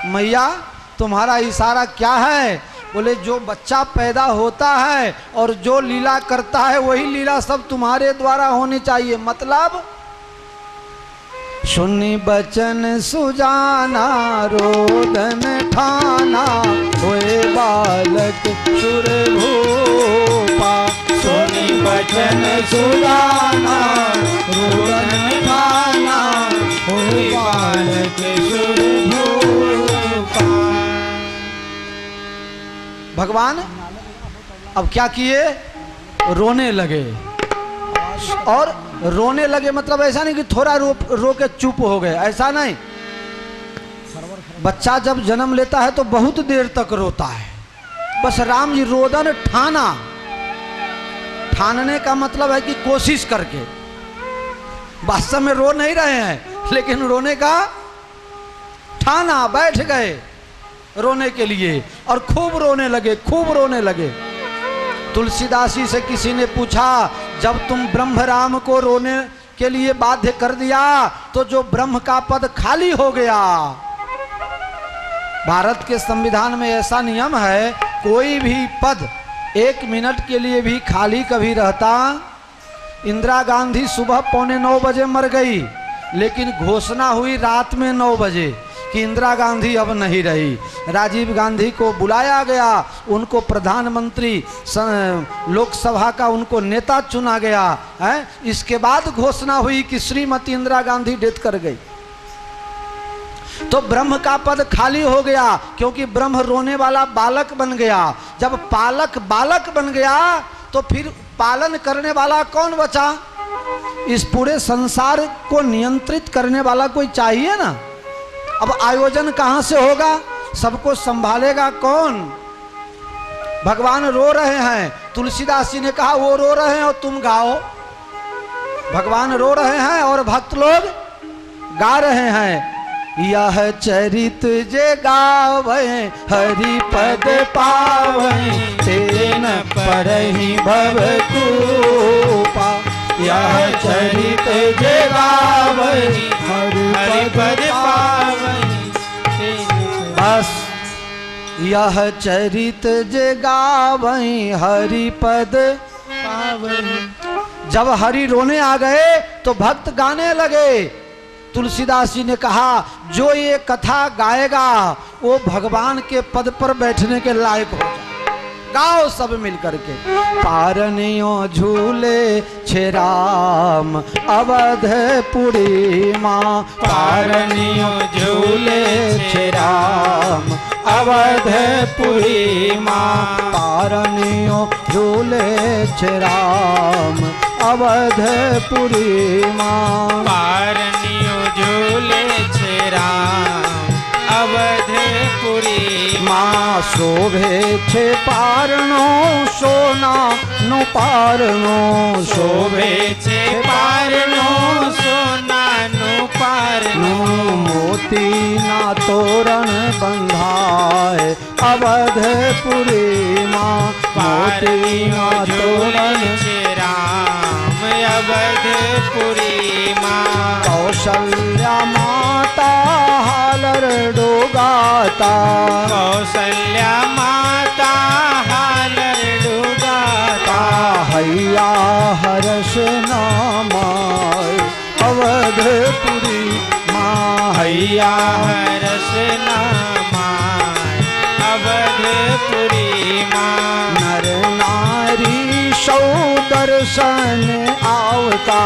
मैया तुम्हारा इशारा क्या है, बोले जो बच्चा पैदा होता है और जो लीला करता है वही लीला सब तुम्हारे द्वारा होनी चाहिए। मतलब सुनी बचन सुजाना रोदन ठाना, होए बालक सुर भूपा। सुनी बचन सुजाना रोदन ठाना, होए बालक सुर भूपा। भगवान अब क्या किए, रोने लगे। और रोने लगे मतलब ऐसा नहीं कि थोड़ा रो के चुप हो गए, ऐसा नहीं। बच्चा जब जन्म लेता है तो बहुत देर तक रोता है। बस राम जी रोदन ठाना, ठानने का मतलब है कि कोशिश करके, वास्तव में रो नहीं रहे हैं लेकिन रोने का ठाना, बैठ गए रोने के लिए और खूब रोने लगे, खूब रोने लगे। तुलसीदास जी से किसी ने पूछा जब तुम ब्रह्म राम को रोने के लिए बाध्य कर दिया तो जो ब्रह्म का पद खाली हो गया। भारत के संविधान में ऐसा नियम है, कोई भी पद 1 मिनट के लिए भी खाली कभी रहता। इंदिरा गांधी सुबह 8:45 बजे मर गई, लेकिन घोषणा हुई रात में 9 बजे कि इंदिरा गांधी अब नहीं रही। राजीव गांधी को बुलाया गया, उनको प्रधानमंत्री लोकसभा का उनको नेता चुना गया है। इसके बाद घोषणा हुई कि श्रीमती इंदिरा गांधी डेथ कर गई। तो ब्रह्म का पद खाली हो गया क्योंकि ब्रह्म रोने वाला बालक बन गया। जब पालक बालक बन गया तो फिर पालन करने वाला कौन बचा। इस पूरे संसार को नियंत्रित करने वाला कोई चाहिए ना। अब आयोजन कहाँ से होगा, सबको संभालेगा कौन। भगवान रो रहे हैं, तुलसीदास जी ने कहा वो रो रहे हैं और तुम गाओ। भगवान रो रहे हैं और भक्त लोग गा रहे हैं। यह चरित जे गावे हरि पद पावे, तेन परहि भव कृपा। यह चरित जे गावे हरि पद पावै, यह चरित जे गावई हरि पद पावई। जब हरि रोने आ गए तो भक्त गाने लगे। तुलसीदास जी ने कहा जो ये कथा गाएगा वो भगवान के पद पर बैठने के लायक हो जाए। गाओ सब मिल करके। पारनियों झूले छे राम अवधपुरी माँ। पारनियों झूले छे राम अवधपुरी माँ। पारनियों झूले छे राम अवधपुरी माँ। पारनियों झूले छे राम अवधपुरी माँ। शोभे छे पारणो सोना नो पारणो। शोभे छे पारणो सोना नो पारणो। मोती ना तोरण बंधाए अवधपुरी माँ। मोती ना तोरण छे राम अवधपुरी माँ। कौशल्या माता हालर डोगाता। कौशल्या माता हालर डोगाता। हैया हर्ष नामाय अवधपुरी माँ। हैया हरस नामाय अवधपुरी माँ। नर नारी सौ दर्शन आवता।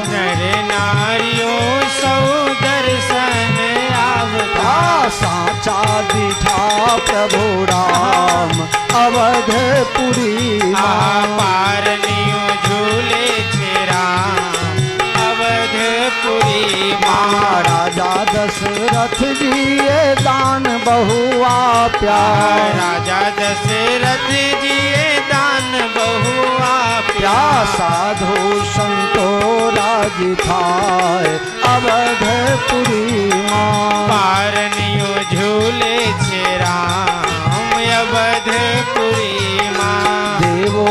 नर नारियों सौ दर्शन आवता। साचा दिठा प्रभु राम अवधपुरी माँ। पारनियों झूले छे राम अवधपुरी माँ। राजा दशरथ जी ये दान बहुआ प्यार। राजा दशरथ जी ये दान बहुआ प्यार। साधु संतो राज थाय अवधपुरी माँ। पारनियों झूले छे राम अवधपुरी माँ। देवो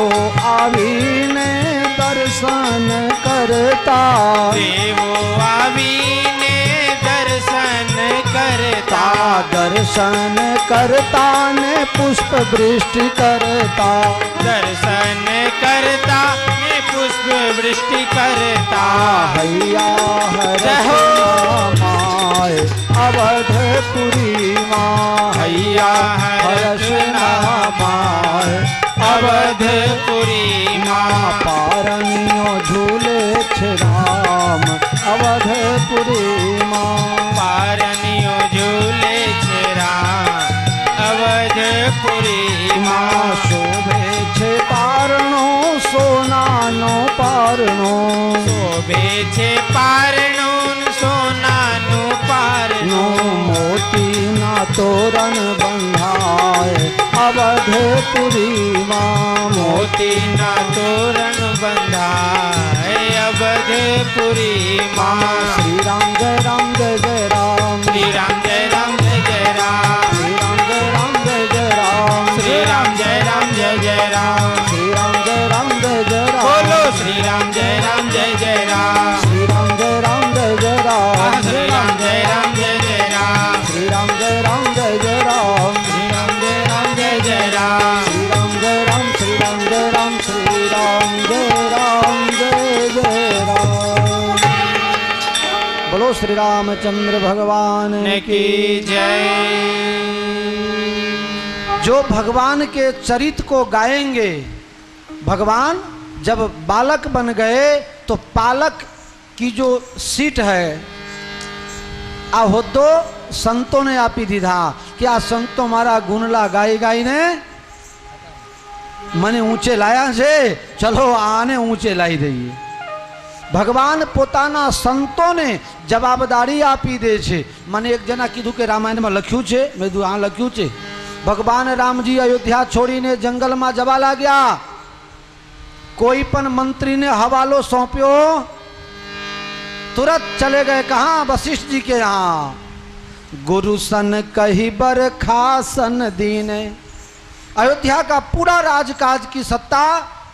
आवीने दर्शन करता। देवो आवीने दर्शन करता। दर्शन करता ने पुष्प वृष्टि करता। दर्शन करता ने पुष्प वृष्टि करता। हैया हर्ष नामाय अवधपुरी माँ। हैया हर्ष नामाय अवधपुरी माँ। पारनियों झूले छे राम अवधपुरी माँ। पारनियों झूले छे राम अवधपुरी माँ। शोभे छे पारणो सोना नो पारणो। शोभे छे पारणो सोना नो पारणो। मोती ना तोरण बंधाए अवधपुरी माँ। मोती ना तोरण बंधाए अवधपुरी माँ। श्री राम जय राम जय जय राम। श्री राम जय राम जय जय राम। श्री राम जय राम जय जय राम। श्री राम जय राम जय जय राम। श्री राम जय राम जय जय राम। बोलो श्री राम जय राम जय जय राम। श्री राम जय राम जय जय राम। श्री राम जय राम जय जय राम। श्री राम जय राम जय जय राम। श्री राम जय राम जय जय राम। श्री राम जय राम श्री राम जय राम। श्री राम जय राम जय जय राम। बोलो श्री रामचंद्र भगवान की जय। जो भगवान के चरित्र को गाएंगे, भगवान जब बालक बन गए तो पालक की जो सीट है आ होतो संतों ने आपी दीधा। क्या संतो मारा गुणला गाई गाई ने મને ઊંચે લાયા છે, ચલો આને ઊંચે લાવી દઈએ। ભગવાન પોતાના સંતોને જવાબદારી આપી દે છે। મને એક જણા કીધું કે રામાયણમાં લખ્યું છે, મેં કીધું હા લખ્યું છે। ભગવાન રામજી અયોધ્યા છોડીને જંગલમાં જવા લાગ્યા। कोई पण मंत्री ने हवालो सौंप्यो, तुरंत चले गए कहाँ? वशिष्ठ जी के यहाँ। गुरु सन कही बरखा सन दीने। अयोध्या का पूरा राजकाज की सत्ता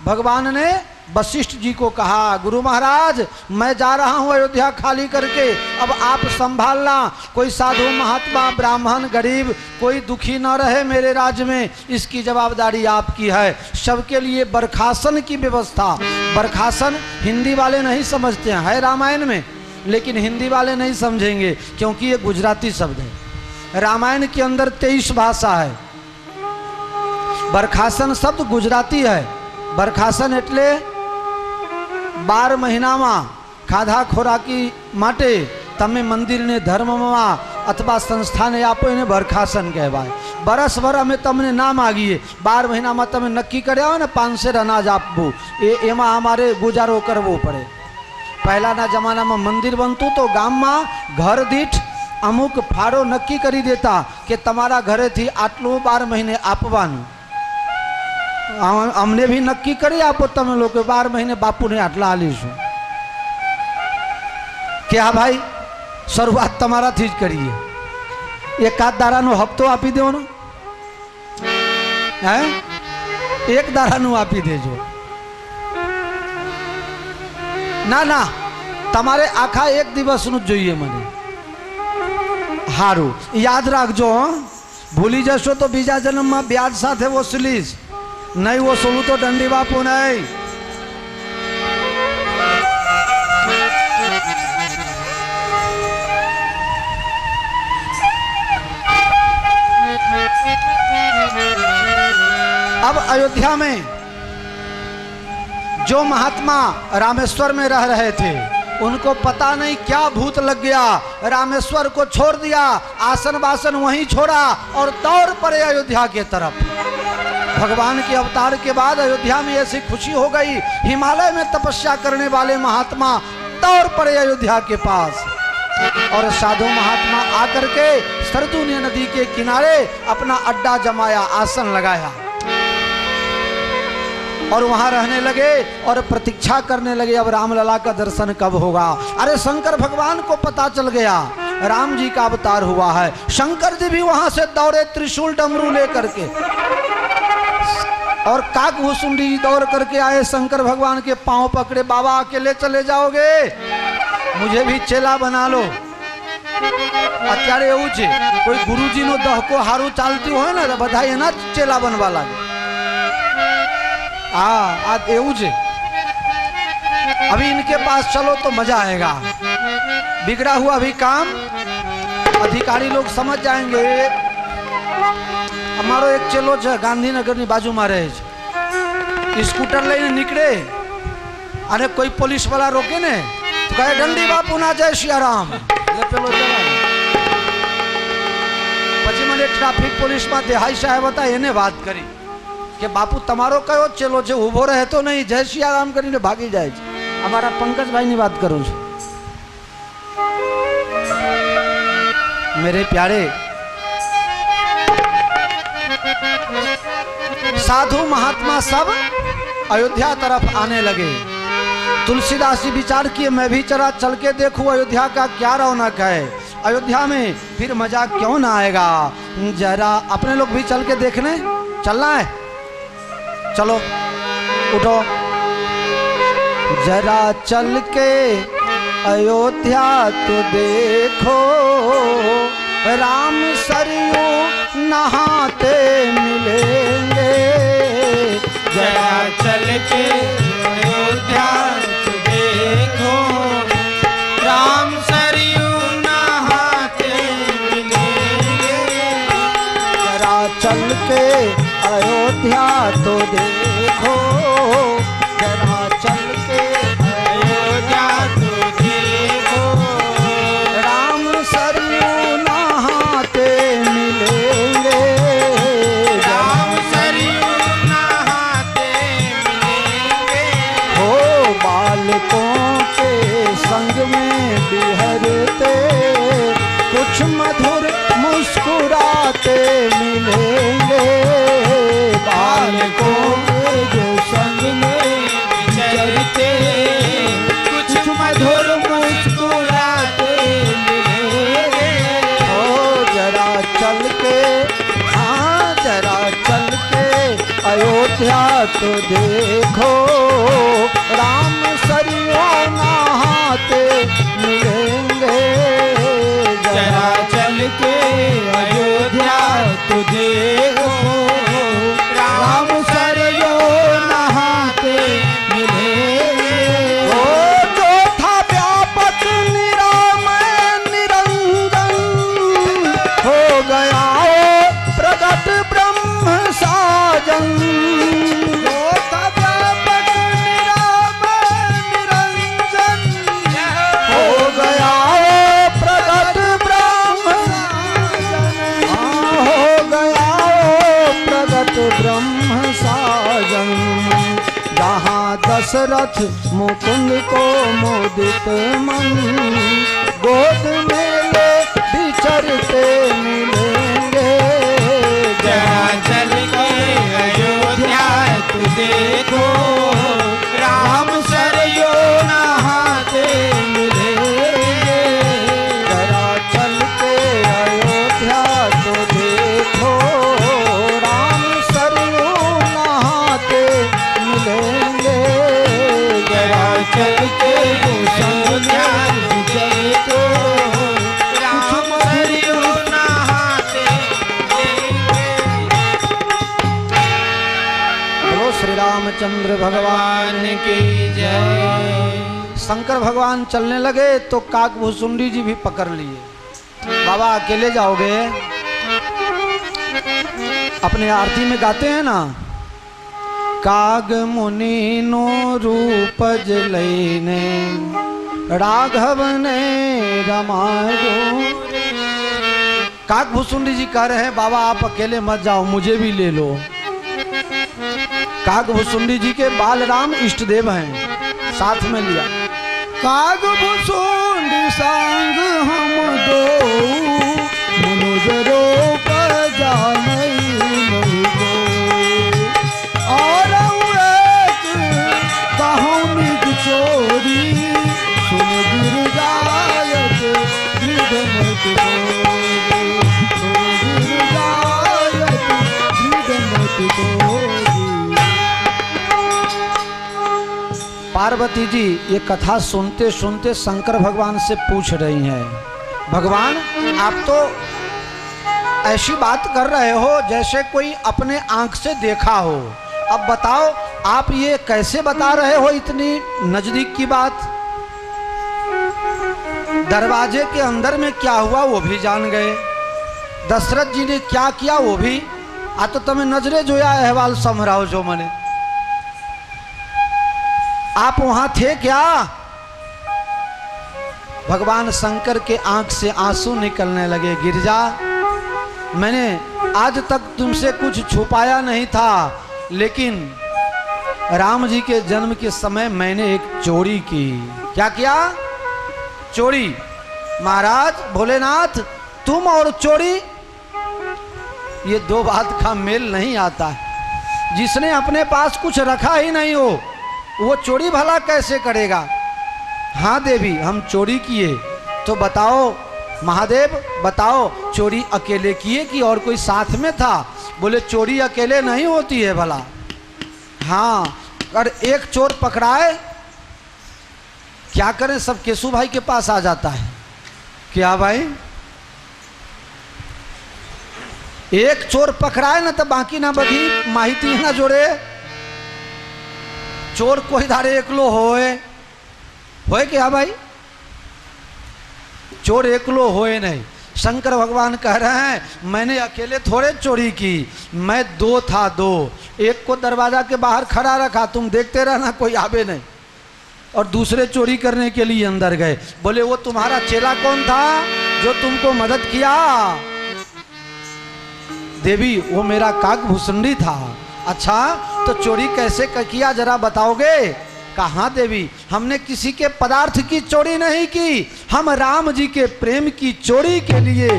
भगवान ने वशिष्ठ जी को कहा, गुरु महाराज मैं जा रहा हूँ अयोध्या खाली करके, अब आप संभालना, कोई साधु महात्मा ब्राह्मण गरीब कोई दुखी न रहे मेरे राज्य में, इसकी जवाबदारी आपकी है। सबके लिए बरखासन की व्यवस्था। बरखासन हिंदी वाले नहीं समझते हैं, है रामायण में, लेकिन हिंदी वाले नहीं समझेंगे क्योंकि ये गुजराती शब्द है। रामायण के अंदर 23 भाषा है। बरखासन शब्द गुजराती है। बरखासन એટલે 12 મહિનામાં ખાધા ખોરાકી માટે તમે મંદિરને ધર્મમાં અથવા સંસ્થાને આપો એને બરખાસન કહેવાય। બરસભર અમે તમને ના માગીએ, 12 મહિનામાં તમે નક્કી કર્યા હોય ને 500 અનાજ આપવું, એમાં અમારે ગુજારો કરવો પડે। પહેલાના જમાનામાં મંદિર બનતું તો ગામમાં ઘર દીઠ અમુક ફાળો નક્કી કરી દેતા કે તમારા ઘરેથી આટલું 12 મહિને આપવાનું। અમને भी નક્કી કરી આપો તમે લોકો 12 મહિને બાપુને આટલા આલીશું। કે હા ભાઈ શરૂઆત તમારાથી જ કરીએ, એકાદ દારાનો હપ્તો આપી દેવાનો, હે એક દારાનું આપી દેજો। ના ના તમારે આખા એક દિવસનું જ જોઈએ મને। સારું યાદ રાખજો, ભૂલી જશો તો બીજા જન્મમાં ब्याज સાથે વસૂલીશ, नहीं वो सोलू तो दंडी बापू नहीं। अब अयोध्या में जो महात्मा रामेश्वर में रह रहे थे उनको पता नहीं क्या भूत लग गया, रामेश्वर को छोड़ दिया, आसन वासन वहीं छोड़ा और दौड़ पड़े अयोध्या के तरफ। भगवान के अवतार के बाद अयोध्या में ऐसी खुशी हो गई, हिमालय में तपस्या करने वाले महात्मा दौड़ पड़े अयोध्या के पास और साधु महात्मा आकर के सरजू नदी के किनारे अपना अड्डा जमाया, आसन लगाया और वहां रहने लगे और प्रतीक्षा करने लगे अब रामलला का दर्शन कब होगा। अरे शंकर भगवान को पता चल गया राम जी का अवतार हुआ है। शंकर जी भी वहां से दौड़े त्रिशूल डमरू लेकर के और काकभूषुंडी दौड़ करके आए, शंकर भगवान के पांव पकड़े, बाबा अकेले चले जाओगे, मुझे भी चेला बना लो। અત્યારે એવું છે કોઈ ગુરુજીનો દહકો હારું ચાલતું હોય ને બધા એના ચેલા બનવા લાગે। हाँ आज એવું છે, अभी इनके पास चलो तो मजा आएगा। बिगड़ा हुआ भी काम अधिकारी लोग समझ जाएंगे। हमारो एक चेलो है गांधीनगर ની બાજુમાં રહે છે, સ્કૂટર લઈને નીકળે અને કોઈ પોલીસ વાળા રોકે ને તો કહે દંડી બાપુ ના જય સિયારામ, એટલે પેલો જવાબ। પછી મને ટ્રાફિક પોલીસમાં દેહાઈ સાહેબ હતા, એને વાત કરી કે બાપુ તમારો કયો ચેલો છે, ઊભો રહેતો નહીં, જય સિયારામ કરીને ભાગી જાય છે। અમારા પંકજભાઈની વાત કરું છું। मेरे प्यारे साधु महात्मा सब अयोध्या तरफ आने लगे। तुलसीदास जी विचार किए मैं भी चला चल के देखूं अयोध्या का क्या रौनक है, अयोध्या में फिर मजा क्यों ना आएगा, जरा अपने लोग भी चल के देखने चलना है, चलो उठो जरा चल के अयोध्या तो देखो, राम सरयू नहाते मिलेंगे, जरा चल के अयोध्या तो देखो, राम सरयू नहाते मिलेंगे, जरा चल के अयोध्या तो देखो, जरा चल के अयोध्या तो देखो, राम सरयू नहाते मिलेंगे, राम सरयू नहाते मिलेंगे, हो बालकों के संग में बिहरते कुछ मधुर मुस्कुराते मिलेंगे, बालकों के जो संग में बिछड़ते कुछ मधुर मुस्कुराते मिलेंगे, हो जरा चल के, हाँ जरा चल के अयोध्या तो देखो, दशरथ मुकुंद को मोदित मन, गोद में ले विचरते मिलेंगे। जरा चल के अयोध्या तू देखो, राम सरयू नहाते मिलेंगे। जरा चल के अयोध्या तो देखो, राम सरयू नहाते मिलेंगे। जरा चल के अयोध्या तू देखो, राम सरयू नहाते मिलेंगे। बोलो श्री रामचंद्र भगवान की जय। शंकर भगवान चलने लगे तो काकभूसुंडी जी भी पकड़ लिए। बाबा अकेले जाओगे? अपने आरती में गाते हैं ना, काग मुनि नो रूप जलैने, राघव ने रमायो। काकभूसुंडी जी कह रहे हैं बाबा आप अकेले मत जाओ, मुझे भी ले लो। काकभूसुंडी जी के बालराम इष्ट देव हैं, साथ में लिया। कागभूषुंडी संग हम दो, मनोज रोप जानई नहीं गो। और एक कहानी की चोरी, सुन गिर जायत हृदमत गोरी, सुन गिर जायत हृदमत गोरी। पार्वती जी ये कथा सुनते सुनते शंकर भगवान से पूछ रही हैं, भगवान आप तो ऐसी बात कर रहे हो जैसे कोई अपने आंख से देखा हो। अब बताओ आप ये कैसे बता रहे हो इतनी नजदीक की बात? दरवाजे के अंदर में क्या हुआ वो भी जान गए, दशरथ जी ने क्या किया वो भी। आ तो तमें नजरे जोया अहवाल संभराओ जो मने। आप वहां थे क्या? भगवान शंकर के आंख से आंसू निकलने लगे। गिरजा मैंने आज तक तुमसे कुछ छुपाया नहीं था, लेकिन राम जी के जन्म के समय मैंने एक चोरी की। क्या किया? चोरी। महाराज भोलेनाथ तुम और चोरी, ये दो बात का मेल नहीं आता है। जिसने अपने पास कुछ रखा ही नहीं हो वो चोरी भला कैसे करेगा? हाँ देवी हम चोरी किए। तो बताओ महादेव बताओ चोरी अकेले किए कि और कोई साथ में था? बोले चोरी अकेले नहीं होती है भला। हाँ अगर एक चोर पकड़ाए क्या करें, सब केशु भाई के पास आ जाता है। क्या भाई? एक चोर पकड़ाए ना तो बाकी ना बधी माहिती ना जोड़े। चोर कोई धारे एकलो होए क्या भाई? चोर एकलो होए नहीं। शंकर भगवान कह रहे हैं मैंने अकेले थोड़े चोरी की, मैं दो था, दो। एक को दरवाजा के बाहर खड़ा रखा, तुम देखते रहना कोई आवे नहीं, और दूसरे चोरी करने के लिए अंदर गए। बोले वो तुम्हारा चेला कौन था जो तुमको मदद किया? देवी वो मेरा काकभूसुंडी था। अच्छा तो चोरी कैसे किया जरा बताओगे? कहाँ देवी हमने किसी के पदार्थ की चोरी नहीं की, हम राम जी के प्रेम की चोरी के लिए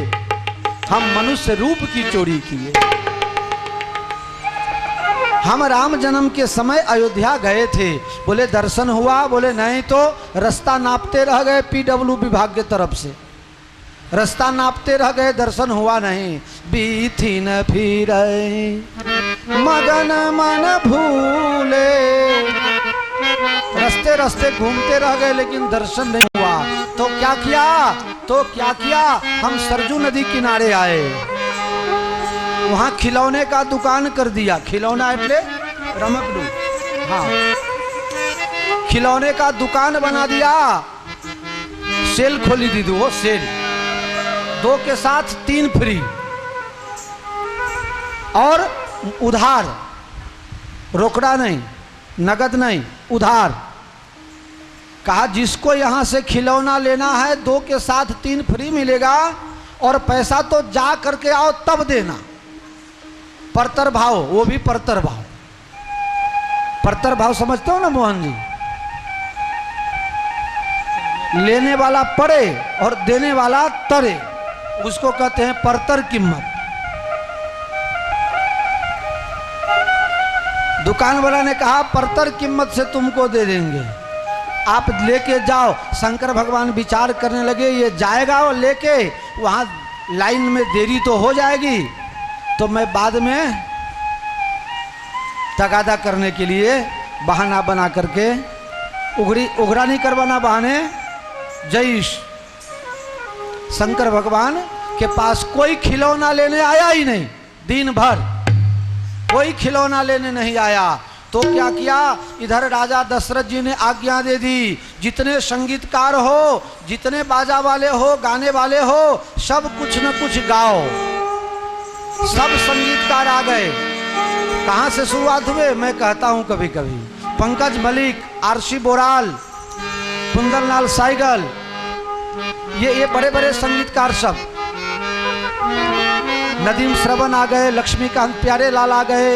हम मनुष्य रूप की चोरी किए। हम राम जन्म के समय अयोध्या गए थे। बोले दर्शन हुआ? बोले नहीं। तो रास्ता नापते रह गए पीडब्ल्यू विभाग के तरफ से, रास्ता नापते रह गए, दर्शन हुआ नहीं। बीथी न फिर मगन मन भूले, रास्ते रास्ते घूमते रह गए लेकिन दर्शन नहीं हुआ। तो क्या किया? हम सरजू नदी किनारे आए, वहां खिलौने का दुकान कर दिया। खिलौना એટલે रमकड़ू, हाँ खिलौने का दुकान बना दिया। सेल खोली दीदी, वो सेल 2 के साथ 3 फ्री, और उधार, रोकड़ा नहीं, नगद नहीं, उधार। कहा जिसको यहाँ से खिलौना लेना है 2 के साथ 3 फ्री मिलेगा, और पैसा तो जा करके आओ तब देना। परतर भाव, वो भी परतर भाव। परतर भाव समझते हो ना मोहन जी? लेने वाला पड़े और देने वाला तरे, उसको कहते हैं परतर कीमत। दुकान वाला ने कहा परतर कीमत से तुमको दे देंगे, आप लेके जाओ। शंकर भगवान विचार करने लगे, ये जाएगा और लेके वहां लाइन में देरी तो हो जाएगी, तो मैं बाद में तगादा करने के लिए बहाना बना करके उघरा नहीं करवाना बहाने। जयेश शंकर भगवान के पास कोई खिलौना लेने आया ही नहीं, दिन भर कोई खिलौना लेने नहीं आया। तो क्या किया, इधर राजा दशरथ जी ने आज्ञा दे दी, जितने संगीतकार हो, जितने बाजा वाले हो, गाने वाले हो, सब कुछ न कुछ गाओ। सब संगीतकार आ गए। कहाँ से शुरुआत हुए मैं कहता हूँ कभी कभी। पंकज मलिक, आरसी बोराल, कुंदनलाल साइगल, ये बड़े बड़े संगीतकार सब। नदीम श्रवण आ गए, लक्ष्मीकांत प्यारे लाल आ गए,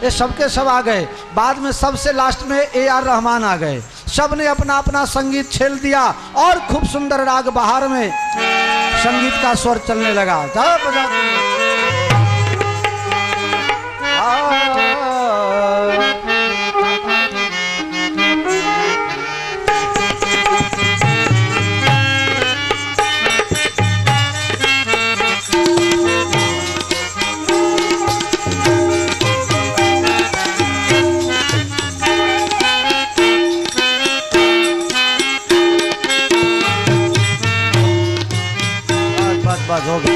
ये सबके सब आ गए। बाद में सबसे लास्ट में AR रहमान आ गए। सब ने अपना अपना संगीत छेल दिया और खूब सुंदर राग बहार में संगीत का स्वर चलने लगा। हो गया।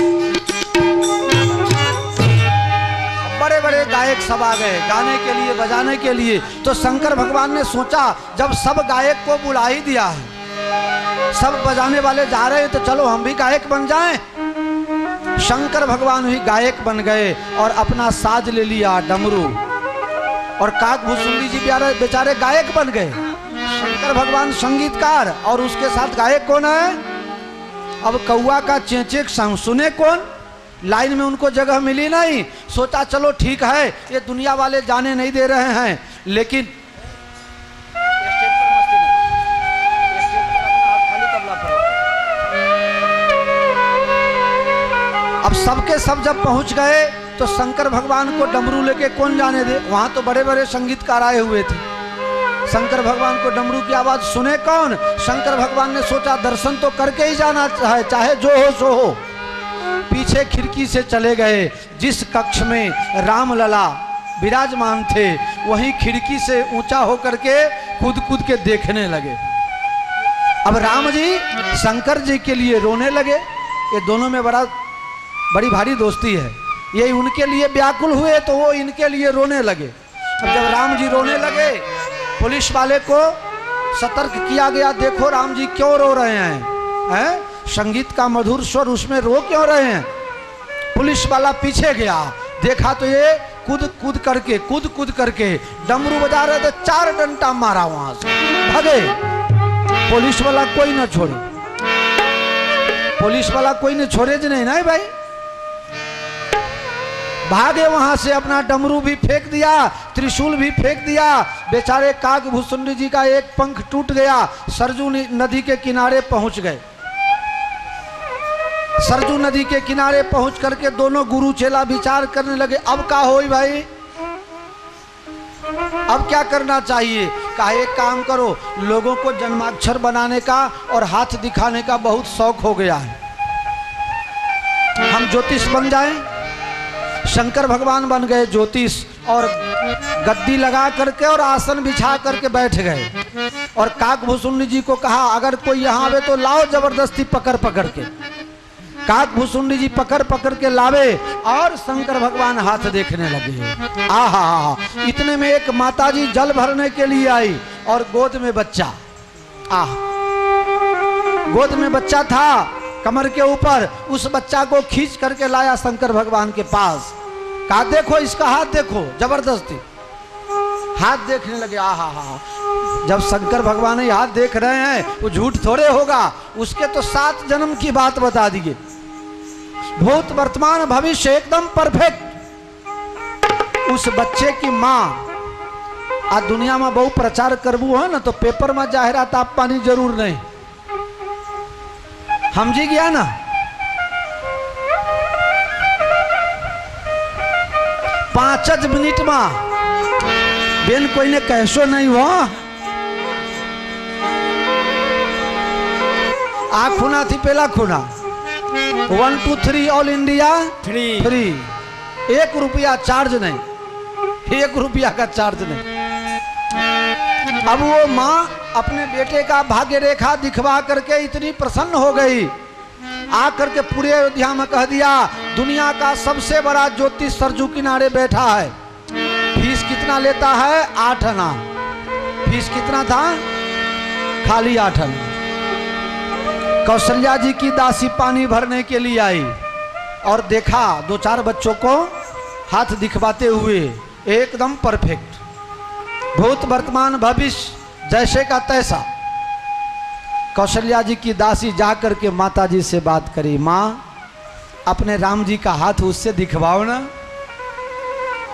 बड़े बड़े गायक सब आ गए गाने के लिए, बजाने के लिए। तो शंकर भगवान ने सोचा, जब सब गायक को बुला ही दिया है, सब बजाने वाले जा रहे हैं, तो चलो हम भी गायक बन जाएं। शंकर भगवान भी गायक बन गए और अपना साज ले लिया, डमरू। और काकभूषुंडी जी बेचारे गायक बन गए। शंकर भगवान संगीतकार और उसके साथ गायक कौन है? अब कौआ का चेंचेक साउंड सुने कौन? लाइन में उनको जगह मिली नहीं। सोचा चलो ठीक है, ये दुनिया वाले जाने नहीं दे रहे हैं, लेकिन अब सबके सब जब पहुंच गए तो शंकर भगवान को डमरू लेके कौन जाने दे? वहां तो बड़े बड़े संगीतकार आए हुए थे। शंकर भगवान को डमरू की आवाज सुने कौन? शंकर भगवान ने सोचा दर्शन तो करके ही जाना है, चाहे जो हो सो हो। पीछे खिड़की से चले गए। जिस कक्ष में राम लला विराजमान थे, वहीं खिड़की से ऊंचा होकर के कूद कूद के देखने लगे। अब राम जी शंकर जी के लिए रोने लगे। ये दोनों में बड़ी भारी दोस्ती है। ये उनके लिए व्याकुल हुए तो वो इनके लिए रोने लगे। अब जब राम जी रोने लगे, पुलिस वाले को सतर्क किया गया, देखो राम जी क्यों रो रहे हैं? संगीत का मधुर स्वर, उसमें रो क्यों रहे हैं? पुलिस वाला पीछे गया, देखा तो ये कूद कूद करके डमरू बजा रहे थे। 4 डंडा मारा, वहां से भागे। पुलिस वाला कोई न छोड़े, पुलिस वाला कोई न छोड़े जी नहीं भाई। भागे वहां से, अपना डमरू भी फेंक दिया, त्रिशूल भी फेंक दिया। बेचारे काकभूषुंडी जी का एक पंख टूट गया। सरजू नदी के किनारे पहुंच गए। सरजू नदी के किनारे पहुंच करके दोनों गुरु चेला विचार करने लगे, अब क्या होई भाई, अब क्या करना चाहिए? कहा एक काम करो, लोगों को जन्माक्षर बनाने का और हाथ दिखाने का बहुत शौक हो गया है, हम ज्योतिष बन जाएं। शंकर भगवान बन गए ज्योतिष और गद्दी लगा करके और आसन बिछा करके बैठ गए। और काकभूषुंडी जी को कहा, अगर कोई यहाँ आवे तो लाओ जबरदस्ती पकड़ के। काकभूषुंडी जी पकड़ के लावे और शंकर भगवान हाथ देखने लगे। आहा, इतने में एक माताजी जल भरने के लिए आई और गोद में बच्चा। गोद में बच्चा था कमर के ऊपर। उस बच्चा को खींच करके लाया शंकर भगवान के पास। कहा देखो इसका हाथ देखो, जबरदस्ती हाथ देखने लगे। आहा, जब शंकर भगवान ये हाथ देख रहे हैं, वो झूठ थोड़े होगा। उसके तो 7 जन्म की बात बता दिए, भूत वर्तमान भविष्य एकदम परफेक्ट। उस बच्चे की माँ आ दुनिया में बहु प्रचार करबू है ना तो पेपर में जाहिरात आप पानी जरूर नहीं समझी गया ना। 5 मिनट में बेन कोई ने कहसो नहीं हो आ खूना थी पहला खूना 1 2 3 ऑल इंडिया फ्री 1 रुपया चार्ज नहीं, 1 रुपया का चार्ज नहीं। अब वो माँ अपने बेटे का भाग्य रेखा दिखवा करके इतनी प्रसन्न हो गई, आकर के पूरे अयोध्या में कह दिया दुनिया का सबसे बड़ा ज्योतिष सरजू किनारे बैठा है। फीस कितना लेता है? 8 आना। फीस कितना था? खाली 8 आना। कौशल्या जी की दासी पानी भरने के लिए आई और देखा 2-4 बच्चों को हाथ दिखवाते हुए एकदम परफेक्ट, भूत वर्तमान भविष्य जैसे का तैसा। कौशल्या जी की दासी जाकर के माता जी से बात करी, माँ अपने राम जी का हाथ उससे दिखवाओ ना।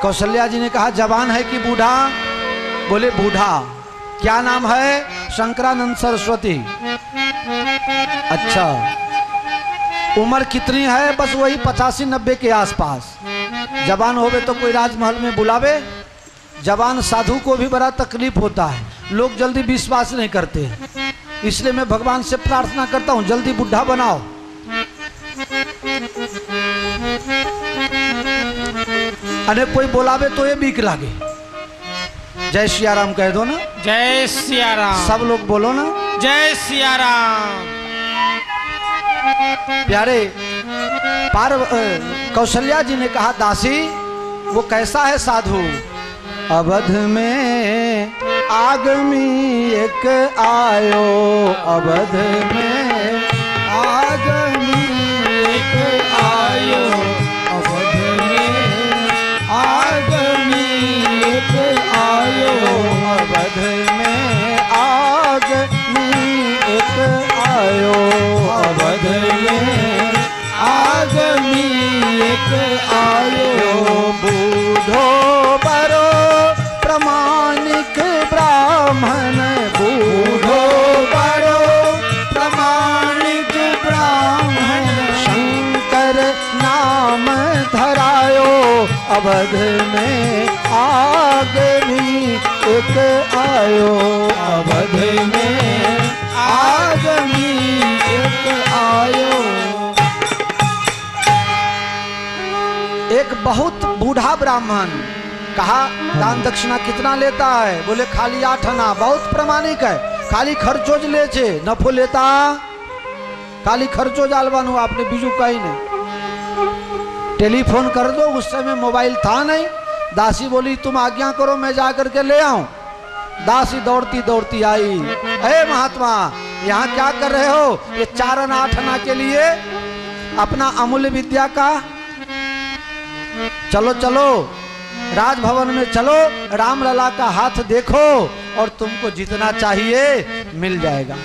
कौशल्या जी ने कहा जवान है कि बूढ़ा? बोले बूढ़ा। क्या नाम है? शंकरानंद सरस्वती। अच्छा, उम्र कितनी है? बस वही 85-90 के आसपास। जवान होवे तो कोई राजमहल में बुलावे। जवान साधु को भी बड़ा तकलीफ होता है, लोग जल्दी विश्वास नहीं करते, इसलिए मैं भगवान से प्रार्थना करता हूं जल्दी बुढ़ा बनाओ। अरे कोई बुलावे तो ये बीक लागे। जय सिया राम कह दो ना। जय सिया राम। सब लोग बोलो ना जय सिया राम। प्यारे कौशल्या जी ने कहा दासी वो कैसा है साधु? अवध में आगमी एक आयो, अवध में आगमी एक आयो, अवध में आगमी एक आयो, अवध में आगमी एक आयो, अवध में आगमी एक आयो। बूढ़ो बरो प्रमाणिक ब्राह्मण, बूढ़ो बड़ो प्रमाणिक ब्राह्मण, शंकर नाम धरायो, अवध में आगमी एक आयो, अवध में आगमी एक आयो। एक बहुत बूढ़ा ब्राह्मण कहा दान दक्षिणा कितना लेता है? बोले खाली 8 आना। बहुत प्रमाणिक है, खाली खर्चो ज ले छे, नफो लेता खाली खर्चो जालवान आपने बीजू कहीं नहीं। टेलीफोन कर दो, उस समय मोबाइल था नहीं। दासी बोली तुम आज्ञा करो मैं जा करके ले आऊं। दासी दौड़ती दौड़ती आई, अरे महात्मा यहाँ क्या कर रहे हो? ये 4 आना 8 आना के लिए अपना अमूल्य विद्या का, चलो चलो राजभवन में चलो, रामलला का हाथ देखो और तुमको जितना चाहिए मिल जाएगा।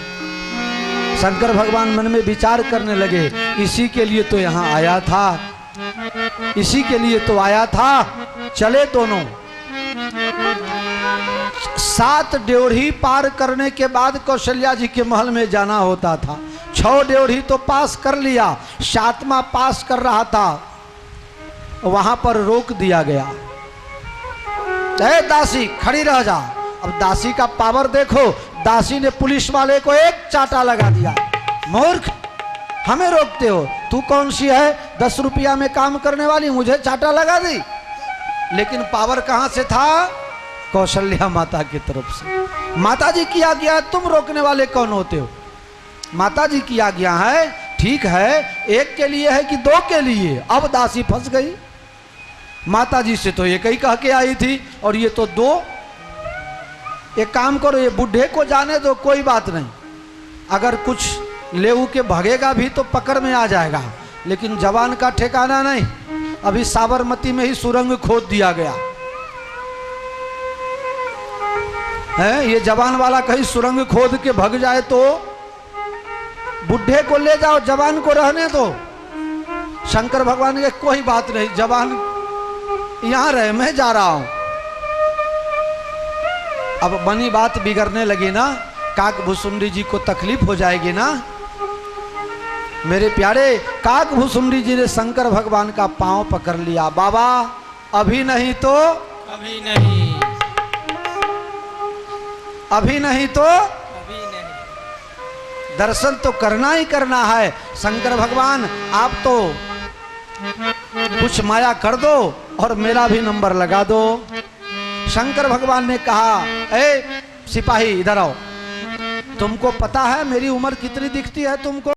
शंकर भगवान मन में विचार करने लगे इसी के लिए तो यहाँ आया था, इसी के लिए तो आया था। चले दोनों। 7 ड्योढ़ी पार करने के बाद कौशल्या जी के महल में जाना होता था। 6 ड्योढ़ी तो पास कर लिया, 7वां पास कर रहा था, वहां पर रोक दिया गया। दासी खड़ी रह जा। अब दासी का पावर देखो, दासी ने पुलिस वाले को एक चाटा लगा दिया, मूर्ख हमें रोकते हो, तू कौन सी है 10 रुपया में काम करने वाली, मुझे चाटा लगा दी। लेकिन पावर कहां से था? कौशल्या माता की तरफ से। माता जी की आज्ञा है, तुम रोकने वाले कौन होते हो? माता जी की आज्ञा है, ठीक है, एक के लिए है कि 2 के लिए? अब दासी फंस गई। माता जी से तो एक ही कह के आई थी और ये तो 2। एक काम करो, ये बुढ़े को जाने दो, कोई बात नहीं, अगर कुछ लेऊ के भागेगा भी तो पकड़ में आ जाएगा, लेकिन जवान का ठिकाना नहीं। अभी साबरमती में ही सुरंग खोद दिया गया है, ये जवान वाला कहीं सुरंग खोद के भाग जाए तो बुढ़े को ले जाओ, जवान को रहने दो। शंकर भगवान के कोई बात नहीं, जवान यहां रहे, मैं जा रहा हूं। अब बनी बात बिगड़ने लगी ना, काक भुसुंडी जी को तकलीफ हो जाएगी ना। मेरे प्यारे, काक भुसुंडी जी ने शंकर भगवान का पांव पकड़ लिया। बाबा अभी नहीं तो अभी नहीं, अभी नहीं तो अभी नहीं। दर्शन तो करना ही करना है। शंकर भगवान आप तो कुछ माया कर दो और मेरा भी नंबर लगा दो। शंकर भगवान ने कहा, ए सिपाही इधर आओ, तुमको पता है मेरी उम्र कितनी दिखती है तुमको?